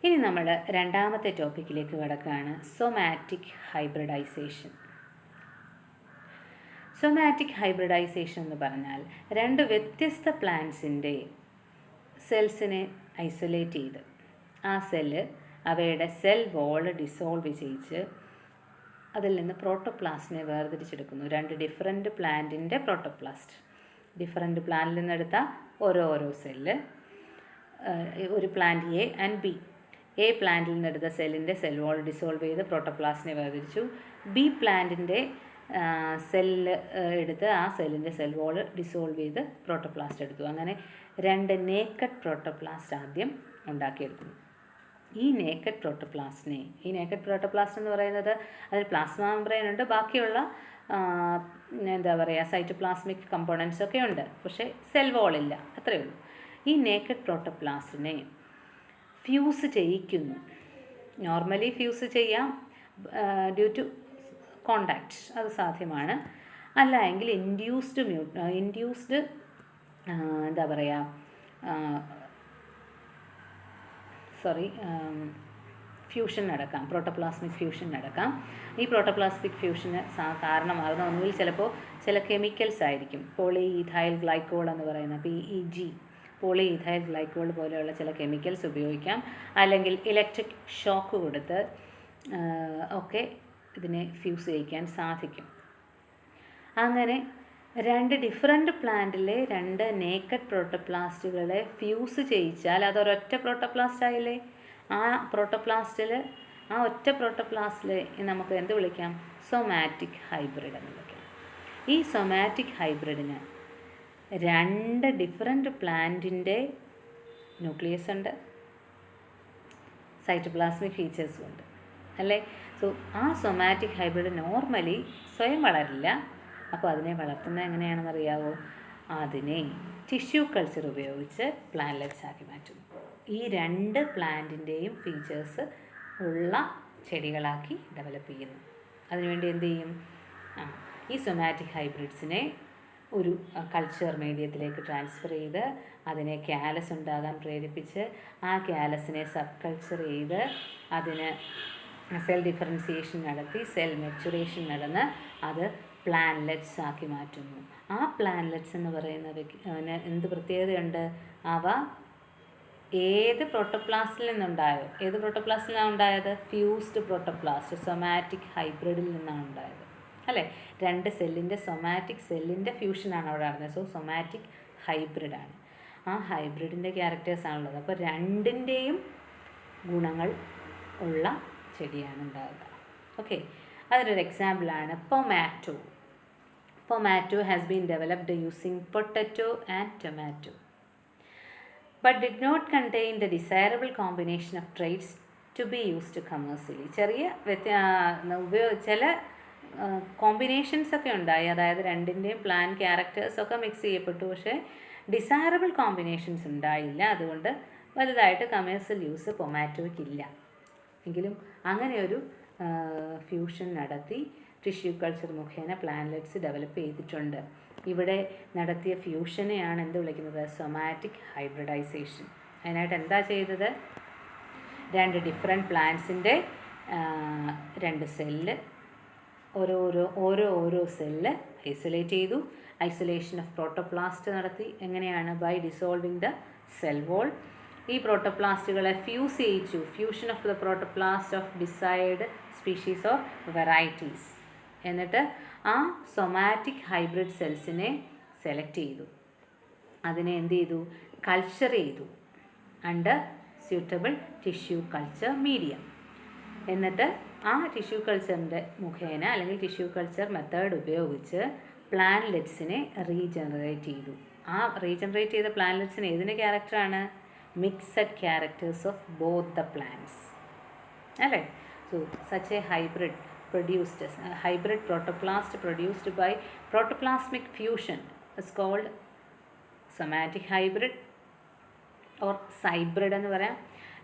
ഇനി നമ്മൾ രണ്ടാമത്തെ ടോപ്പിക്കിലേക്ക് കടക്കുകയാണ്, സൊമാറ്റിക് ഹൈബ്രിഡൈസേഷൻ. സൊമാറ്റിക് ഹൈബ്രിഡൈസേഷൻ എന്ന് പറഞ്ഞാൽ 2 വ്യത്യസ്ത പ്ലാന്റ്സിൻ്റെ സെൽസിനെ ഐസൊലേറ്റ് ചെയ്ത് ആ സെല്ല് അവയുടെ സെൽ വോള് ഡിസോൾവ് ചെയ്യിച്ച് അതിൽ നിന്ന് പ്രോട്ടോപ്ലാസ്റ്റിനെ വേർതിരിച്ചെടുക്കുന്നു. 2 ഡിഫറെൻറ്റ് പ്ലാന്റിൻ്റെ പ്രോട്ടോപ്ലാസ്റ്റ്, ഡിഫറെൻറ്റ് പ്ലാന്റിൽ നിന്നെടുത്ത ഓരോ സെല്ല്, ഒരു plant A and B. A പ്ലാന്റിൽ നിന്നെടുത്ത സെല്ലിൻ്റെ സെൽ വോൾ ഡിസോൾവ് ചെയ്ത് പ്രോട്ടോപ്ലാസ്റ്റിനെ വേർതിരിച്ചു. ബി പ്ലാന്റിൻ്റെ സെല്ല് എടുത്ത് ആ സെല്ലിൻ്റെ സെൽ വോൾ ഡിസോൾവ് ചെയ്ത് പ്രോട്ടോപ്ലാസ്റ്റ് എടുത്തു. അങ്ങനെ 2 നേക്കഡ് പ്രോട്ടോപ്ലാസ്റ്റ് ആദ്യം ഉണ്ടാക്കിയെടുക്കുന്നു. ഈ നേക്കഡ് പ്രോട്ടോപ്ലാസ്റ്റ് എന്ന് പറയുന്നത് അതിൽ പ്ലാസ്മ മെംബ്രെയിൻ ഉണ്ട്, ബാക്കിയുള്ള എന്താ പറയുക സൈറ്റോപ്ലാസ്മിക് കമ്പോണൻസ് ഒക്കെ ഉണ്ട്, പക്ഷേ സെൽ വോളില്ല, അത്രയേ ഉള്ളൂ. ഈ നേക്കഡ് പ്രോട്ടോപ്ലാസ്റ്റിനെ ഫ്യൂസ് ചെയ്യിക്കുന്നു. നോർമലി ഫ്യൂസ് ചെയ്യാം ഡ്യൂ ടു കോണ്ടാക്റ്റ്, അത് സാധ്യമാണ്. അല്ല എങ്കിൽ ഇൻഡ്യൂസ്ഡ് എന്താ പറയുക ഫ്യൂഷൻ നടക്കാം, പ്രോട്ടോപ്ലാസ്മിക് ഫ്യൂഷൻ നടക്കാം. ഈ പ്രോട്ടോപ്ലാസ്മിക് ഫ്യൂഷന് കാരണമാകുന്ന ഒന്നുകിൽ ചിലപ്പോൾ ചില കെമിക്കൽസ് ആയിരിക്കും, പോളിഇഥൈൽ ഗ്ലൈക്കോൾ എന്ന് പറയുന്ന PEG, പോളിഇഥൈൽ ഗ്ലൈക്കോൾ പോലെയുള്ള ചില കെമിക്കൽസ് ഉപയോഗിക്കാം. അല്ലെങ്കിൽ ഇലക്ട്രിക് ഷോക്ക് കൊടുത്ത് ഒക്കെ ഇതിനെ ഫ്യൂസ് ചെയ്യിക്കാൻ സാധിക്കും. അങ്ങനെ 2 ഡിഫറെൻറ്റ് പ്ലാന്റിലെ 2 നേക്കഡ് പ്രോട്ടോപ്ലാസ്റ്റുകളെ ഫ്യൂസ് ചെയ്യിച്ചാൽ അതൊരൊറ്റ പ്രോട്ടോപ്ലാസ്റ്റ് ആയില്ലേ. ആ ഒറ്റ പ്രോട്ടോപ്ലാസ്റ്റിലെ നമുക്ക് എന്ത് വിളിക്കാം? സൊമാറ്റിക് ഹൈബ്രിഡ് എന്ന് വിളിക്കാം. ഈ സൊമാറ്റിക് ഹൈബ്രിഡിന് 2 ഡിഫറെൻറ്റ് പ്ലാന്റിൻ്റെ ന്യൂക്ലിയസ് ഉണ്ട്, സൈറ്റോപ്ലാസ്മിക് ഫീച്ചേഴ്സും ഉണ്ട് അല്ലേ. സോ ആ സൊമാറ്റിക് ഹൈബ്രിഡ് നോർമലി സ്വയം വളരില്ല. അപ്പോൾ അതിനെ വളർത്തുന്നത് എങ്ങനെയാണെന്ന് അറിയാവോ? അതിനെ ടിഷ്യൂ കൾച്ചർ ഉപയോഗിച്ച് പ്ലാന്റ്ലെറ്റ്സ് ആക്കി മാറ്റുന്നു. ഈ 2 പ്ലാന്റിൻ്റെയും ഫീച്ചേഴ്സ് ഉള്ള ചെടികളാക്കി ഡെവലപ്പ് ചെയ്യുന്നു. അതിനുവേണ്ടി എന്ത് ചെയ്യും? ഈ സൊമാറ്റിക് ഹൈബ്രിഡ്സിനെ ഒരു കൾച്ചർ മീഡിയത്തിലേക്ക് ട്രാൻസ്ഫർ ചെയ്ത് അതിനെ കാലസ് ഉണ്ടാകാൻ പ്രേരിപ്പിച്ച് ആ കാലസിനെ സബ് കൾച്ചർ ചെയ്ത് അതിന് സെൽ ഡിഫറൻസിയേഷൻ നടത്തി സെൽ മെച്ചുറേഷൻ നടന്ന് അത് പ്ലാന്റ്ലെറ്റ്സ് ആക്കി മാറ്റുന്നു. ആ പ്ലാന്റ്ലെറ്റ്സ് എന്ന് പറയുന്നത് എന്ത് പ്രത്യേകതയുണ്ട്? അവ ഏത് പ്രോട്ടോപ്ലാസ്റ്റിൽ നിന്നുണ്ടായോ? ഏത് പ്രോട്ടോപ്ലാസ്റ്റിലാണ് ഉണ്ടായത്? ഫ്യൂസ്ഡ് പ്രോട്ടോപ്ലാസ്റ്റ്, സൊമാറ്റിക് ഹൈബ്രിഡിൽ നിന്നാണ് ഉണ്ടായത് അല്ലേ. 2 സെല്ലിൻ്റെ സൊമാറ്റിക് സെല്ലിൻ്റെ ഫ്യൂഷനാണ് അവിടെ നടന്നത്. സോ സൊമാറ്റിക് ഹൈബ്രിഡാണ്. ആ ഹൈബ്രിഡിൻ്റെ ക്യാരക്ടേഴ്സാണുള്ളത്. അപ്പോൾ 2ൻ്റെയും ഗുണങ്ങൾ ഉള്ള ചെടിയാണ് ഉണ്ടാകുക. ഓക്കെ, അതിനൊരു എക്സാമ്പിളാണ് pomato. Pomato has been developed using potato and tomato but did not contain the desirable combination of traits to be used commercially. ചെറിയ ചില കോമ്പിനേഷൻസ് ഒക്കെ ഉണ്ടായി. അതായത് 2ൻ്റെയും പ്ലാൻ ക്യാരക്ടേഴ്സൊക്കെ മിക്സ് ചെയ്യപ്പെട്ടു. പക്ഷേ ഡിസൈറബിൾ കോമ്പിനേഷൻസ് ഉണ്ടായില്ല. അതുകൊണ്ട് വലുതായിട്ട് കമേഴ്സ്യൽ യൂസ് പൊമാറ്റോയ്ക്കില്ല. എങ്കിലും അങ്ങനെയൊരു ഫ്യൂഷൻ നടത്തി ടിഷ്യൂ കൾച്ചർ മുഖേന പ്ലാന്റ്ലെറ്റ്സ് ഡെവലപ്പ് ചെയ്തിട്ടുണ്ട്. ഇവിടെ നടത്തിയ ഫ്യൂഷനെയാണ് എന്ത് വിളിക്കുന്നത്? Somatic hybridization. അതിനായിട്ട് എന്താ ചെയ്തത്? 2 ഡിഫറെൻറ്റ് പ്ലാന്റ്സിൻ്റെ 2 സെല്ല് ഓരോ സെല്ല് ഐസൊലേറ്റ് ചെയ്തു. ഐസൊലേഷൻ ഓഫ് പ്രോട്ടോപ്ലാസ്റ്റ് നടത്തി. എങ്ങനെയാണ്? By dissolving the cell wall. ഈ പ്രോട്ടോപ്ലാസ്റ്റുകളെ ഫ്യൂസ് ചെയ്യിച്ചു. Fusion of the protoplast of desired species or varieties. എന്നിട്ട് ആ സൊമാറ്റിക് ഹൈബ്രിഡ് സെൽസിനെ സെലക്ട് ചെയ്തു. അതിനെ എന്ത് ചെയ്തു? കൾച്ചർ ചെയ്തു under suitable tissue culture medium. എന്നിട്ട് ആ ടിഷ്യൂ കൾച്ചറിൻ്റെ മുഖേന അല്ലെങ്കിൽ ടിഷ്യൂ കൾച്ചർ മെത്തേഡ് ഉപയോഗിച്ച് പ്ലാന്റ്ലെറ്റ്സിനെ റീജനറേറ്റ് ചെയ്തു. ആ റീജനറേറ്റ് ചെയ്ത പ്ലാന്റ്ലെറ്റ്സിന് ഏതിൻ്റെ ക്യാരക്ടറാണ്? Mixed characters of both the plants അല്ലേ. So such a hybrid protoplast produced by protoplasmic fusion is called somatic hybrid or cybrid എന്ന് പറയാം.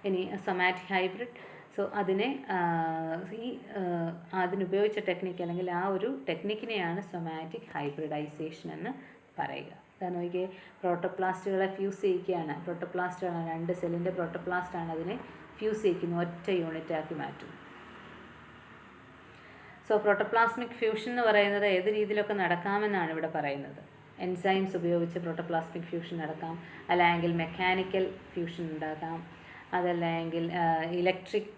ഇനി സൊമാറ്റിക് ഹൈബ്രിഡ്. സോ അതിനുപയോഗിച്ച ടെക്നിക്ക് അല്ലെങ്കിൽ ആ ഒരു ടെക്നിക്കിനെയാണ് സൊമാറ്റിക് ഹൈബ്രിഡൈസേഷൻ എന്ന് പറയുക. അതാണ് നോക്കിയേ, പ്രോട്ടോപ്ലാസ്റ്റുകളെ ഫ്യൂസ് ചെയ്യിക്കുകയാണ്. പ്രോട്ടോപ്ലാസ്റ്റാണ് 2 സെല്ലിൻ്റെ പ്രോട്ടോപ്ലാസ്റ്റാണ്. അതിനെ ഫ്യൂസ് ചെയ്യിക്കുന്നു, ഒറ്റ യൂണിറ്റാക്കി മാറ്റുന്നു. സോ പ്രോട്ടോപ്ലാസ്മിക് ഫ്യൂഷൻ എന്ന് പറയുന്നത് ഏത് രീതിയിലൊക്കെ നടക്കാമെന്നാണ് ഇവിടെ പറയുന്നത്. എൻസൈംസ് ഉപയോഗിച്ച് പ്രോട്ടോപ്ലാസ്മിക് ഫ്യൂഷൻ നടക്കാം, അല്ലെങ്കിൽ മെക്കാനിക്കൽ ഫ്യൂഷൻ ഉണ്ടാക്കാം, അതല്ലെങ്കിൽ ഇലക്ട്രിക്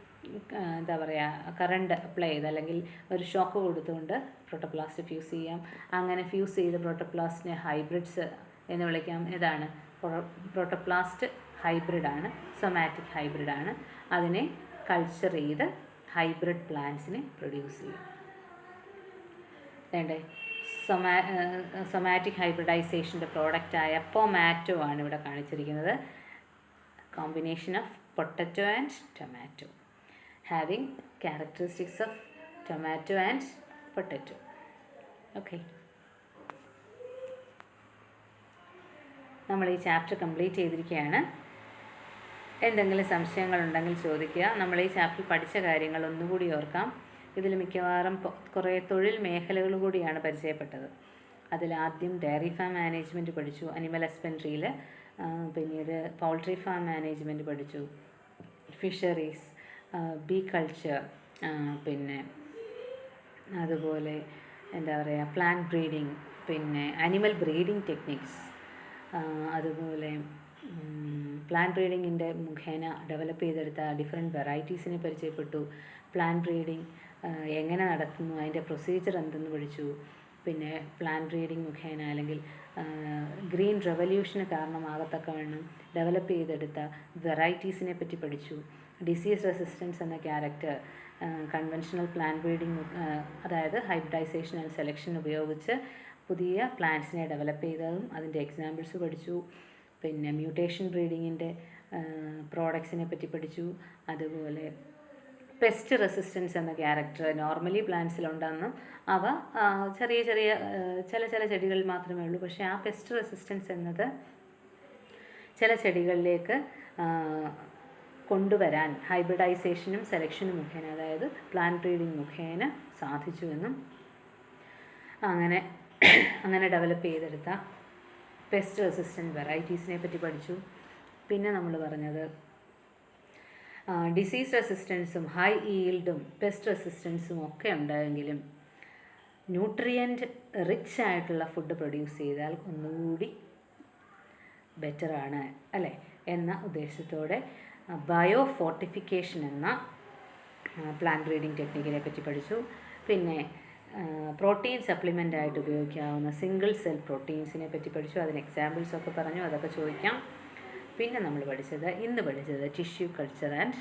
കറണ്ട് അപ്ലൈ ചെയ്ത് അല്ലെങ്കിൽ ഒരു ഷോക്ക് കൊടുത്തുകൊണ്ട് പ്രോട്ടോപ്ലാസ്റ്റ് ഫ്യൂസ് ചെയ്യാം. അങ്ങനെ ഫ്യൂസ് ചെയ്ത പ്രോട്ടോപ്ലാസ്റ്റിനെ ഹൈബ്രിഡ്സ് എന്ന് വിളിക്കാം. ഏതാണ്? പ്രോട്ടോപ്ലാസ്റ്റ് ഹൈബ്രിഡാണ്, സൊമാറ്റിക് ഹൈബ്രിഡാണ്. അതിനെ കൾച്ചർ ചെയ്ത് ഹൈബ്രിഡ് പ്ലാന്റ്സിനെ പ്രൊഡ്യൂസ് ചെയ്യും. വേണ്ടേ? സൊമാറ്റിക് ഹൈബ്രിഡൈസേഷൻ്റെ പ്രോഡക്റ്റായ പൊമാറ്റോ ആണ് ഇവിടെ കാണിച്ചിരിക്കുന്നത്. Combination of potato and tomato having characteristics of tomato and potato. Okay, നമ്മൾ ഈ ചാപ്റ്റർ കംപ്ലീറ്റ് ചെയ്തിരിക്കുകയാണ്. എന്തെങ്കിലും സംശയങ്ങളുണ്ടെങ്കിൽ ചോദിക്കുക. നമ്മൾ ഈ ചാപ്റ്ററിൽ പഠിച്ച കാര്യങ്ങൾ ഒന്നുകൂടി ഓർക്കാം. ഇതിൽ മിക്കവാറും കുറേ തൊഴിൽ മേഖലകൾ കൂടിയാണ് പരിചയപ്പെട്ടത്. അതിലാദ്യം ഡയറി ഫാം മാനേജ്മെൻറ്റ് പഠിച്ചു, അനിമൽ ഹസ്ബൻഡറിയിൽ. പിന്നീട് പൗൾട്രി ഫാം മാനേജ്മെൻറ്റ് പഠിച്ചു, ഫിഷറീസ്, ബീ കൾച്ചർ, പിന്നെ അതുപോലെ പ്ലാന്റ് ബ്രീഡിങ്, പിന്നെ അനിമൽ ബ്രീഡിംഗ് ടെക്നിക്സ്, അതുപോലെ പ്ലാന്റ് ബ്രീഡിങ്ങിൻ്റെ മുഖേന ഡെവലപ്പ് ചെയ്തെടുത്ത ഡിഫറെൻറ്റ് വെറൈറ്റീസിനെ പരിചയപ്പെട്ടു. പ്ലാന്റ് ബ്രീഡിംഗ് എങ്ങനെ നടത്തുന്നു, അതിൻ്റെ പ്രൊസീജിയർ എന്തെന്ന് പഠിച്ചു. പിന്നെ പ്ലാന്റ് ബ്രീഡിംഗ് മുഖേന അല്ലെങ്കിൽ ഗ്രീൻ റെവല്യൂഷന് കാരണമാകത്തക്കവണ്ണം ഡെവലപ്പ് ചെയ്തെടുത്ത വെറൈറ്റീസിനെ പറ്റി പഠിച്ചു. ഡിസീസ് റെസിസ്റ്റൻസ് എന്ന ക്യാരക്ടർ കൺവെൻഷണൽ പ്ലാന്റ് ബ്രീഡിംഗ്, അതായത് ഹൈബ്രിഡൈസേഷൻ ആൻഡ് സെലക്ഷൻ ഉപയോഗിച്ച് പുതിയ പ്ലാന്റ്സിനെ ഡെവലപ്പ് ചെയ്തതും അതിൻ്റെ എക്സാമ്പിൾസ് പഠിച്ചു. പിന്നെ മ്യൂട്ടേഷൻ ബ്രീഡിങ്ങിൻ്റെ പ്രോഡക്ട്സിനെ പറ്റി പഠിച്ചു. അതുപോലെ പെസ്റ്റ് റെസിസ്റ്റൻസ് എന്ന ക്യാരക്ടർ നോർമലി പ്ലാന്റ്സിലുണ്ടെന്നും അവ ചെറിയ ചെറിയ ചില ചെടികളിൽ മാത്രമേ ഉള്ളൂ. പക്ഷേ ആ പെസ്റ്റ് റെസിസ്റ്റൻസ് എന്നത് ചില ചെടികളിലേക്ക് കൊണ്ടുവരാൻ ഹൈബ്രിഡൈസേഷനും സെലക്ഷനും മുഖേന, അതായത് പ്ലാന്റ് ബ്രീഡിംഗ് മുഖേന സാധിച്ചുവെന്നും അങ്ങനെ ഡെവലപ്പ് ചെയ്തെടുത്ത പെസ്റ്റ് റെസിസ്റ്റൻറ്റ് വെറൈറ്റീസിനെ പറ്റി പഠിച്ചു. പിന്നെ നമ്മൾ പറഞ്ഞത് ഡിസീസ് റെസിസ്റ്റൻസും ഹൈ ഈൽഡും പെസ്റ്റ് റെസിസ്റ്റൻസും ഒക്കെ ഉണ്ടായെങ്കിലും ന്യൂട്രിയൻറ്റ് റിച്ച് ആയിട്ടുള്ള ഫുഡ് പ്രൊഡ്യൂസ് ചെയ്താൽ ഒന്നുകൂടി ബെറ്ററാണ് അല്ലേ എന്ന ഉദ്ദേശത്തോടെ ബയോ ഫോർട്ടിഫിക്കേഷൻ എന്ന പ്ലാന്റ് ബ്രീഡിംഗ് ടെക്നിക്കിനെ പറ്റി പഠിച്ചു. പിന്നെ പ്രോട്ടീൻ സപ്ലിമെൻ്റ് ആയിട്ട് ഉപയോഗിക്കാവുന്ന സിംഗിൾ സെൽ പ്രോട്ടീൻസിനെ പറ്റി പഠിച്ചു. അതിന് എക്സാമ്പിൾസൊക്കെ പറഞ്ഞു, അതൊക്കെ ചോദിക്കാം. പിന്നെ നമ്മൾ ഇന്ന് പഠിച്ചത് tissue culture and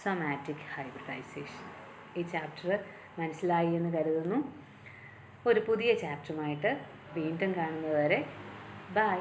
somatic hybridization. ഈ ചാപ്റ്റർ മനസ്സിലായി എന്ന് കരുതുന്നു. ഒരു പുതിയ ചാപ്റ്ററുമായിട്ട് വീണ്ടും കാണുന്നതുവരെ ബൈ.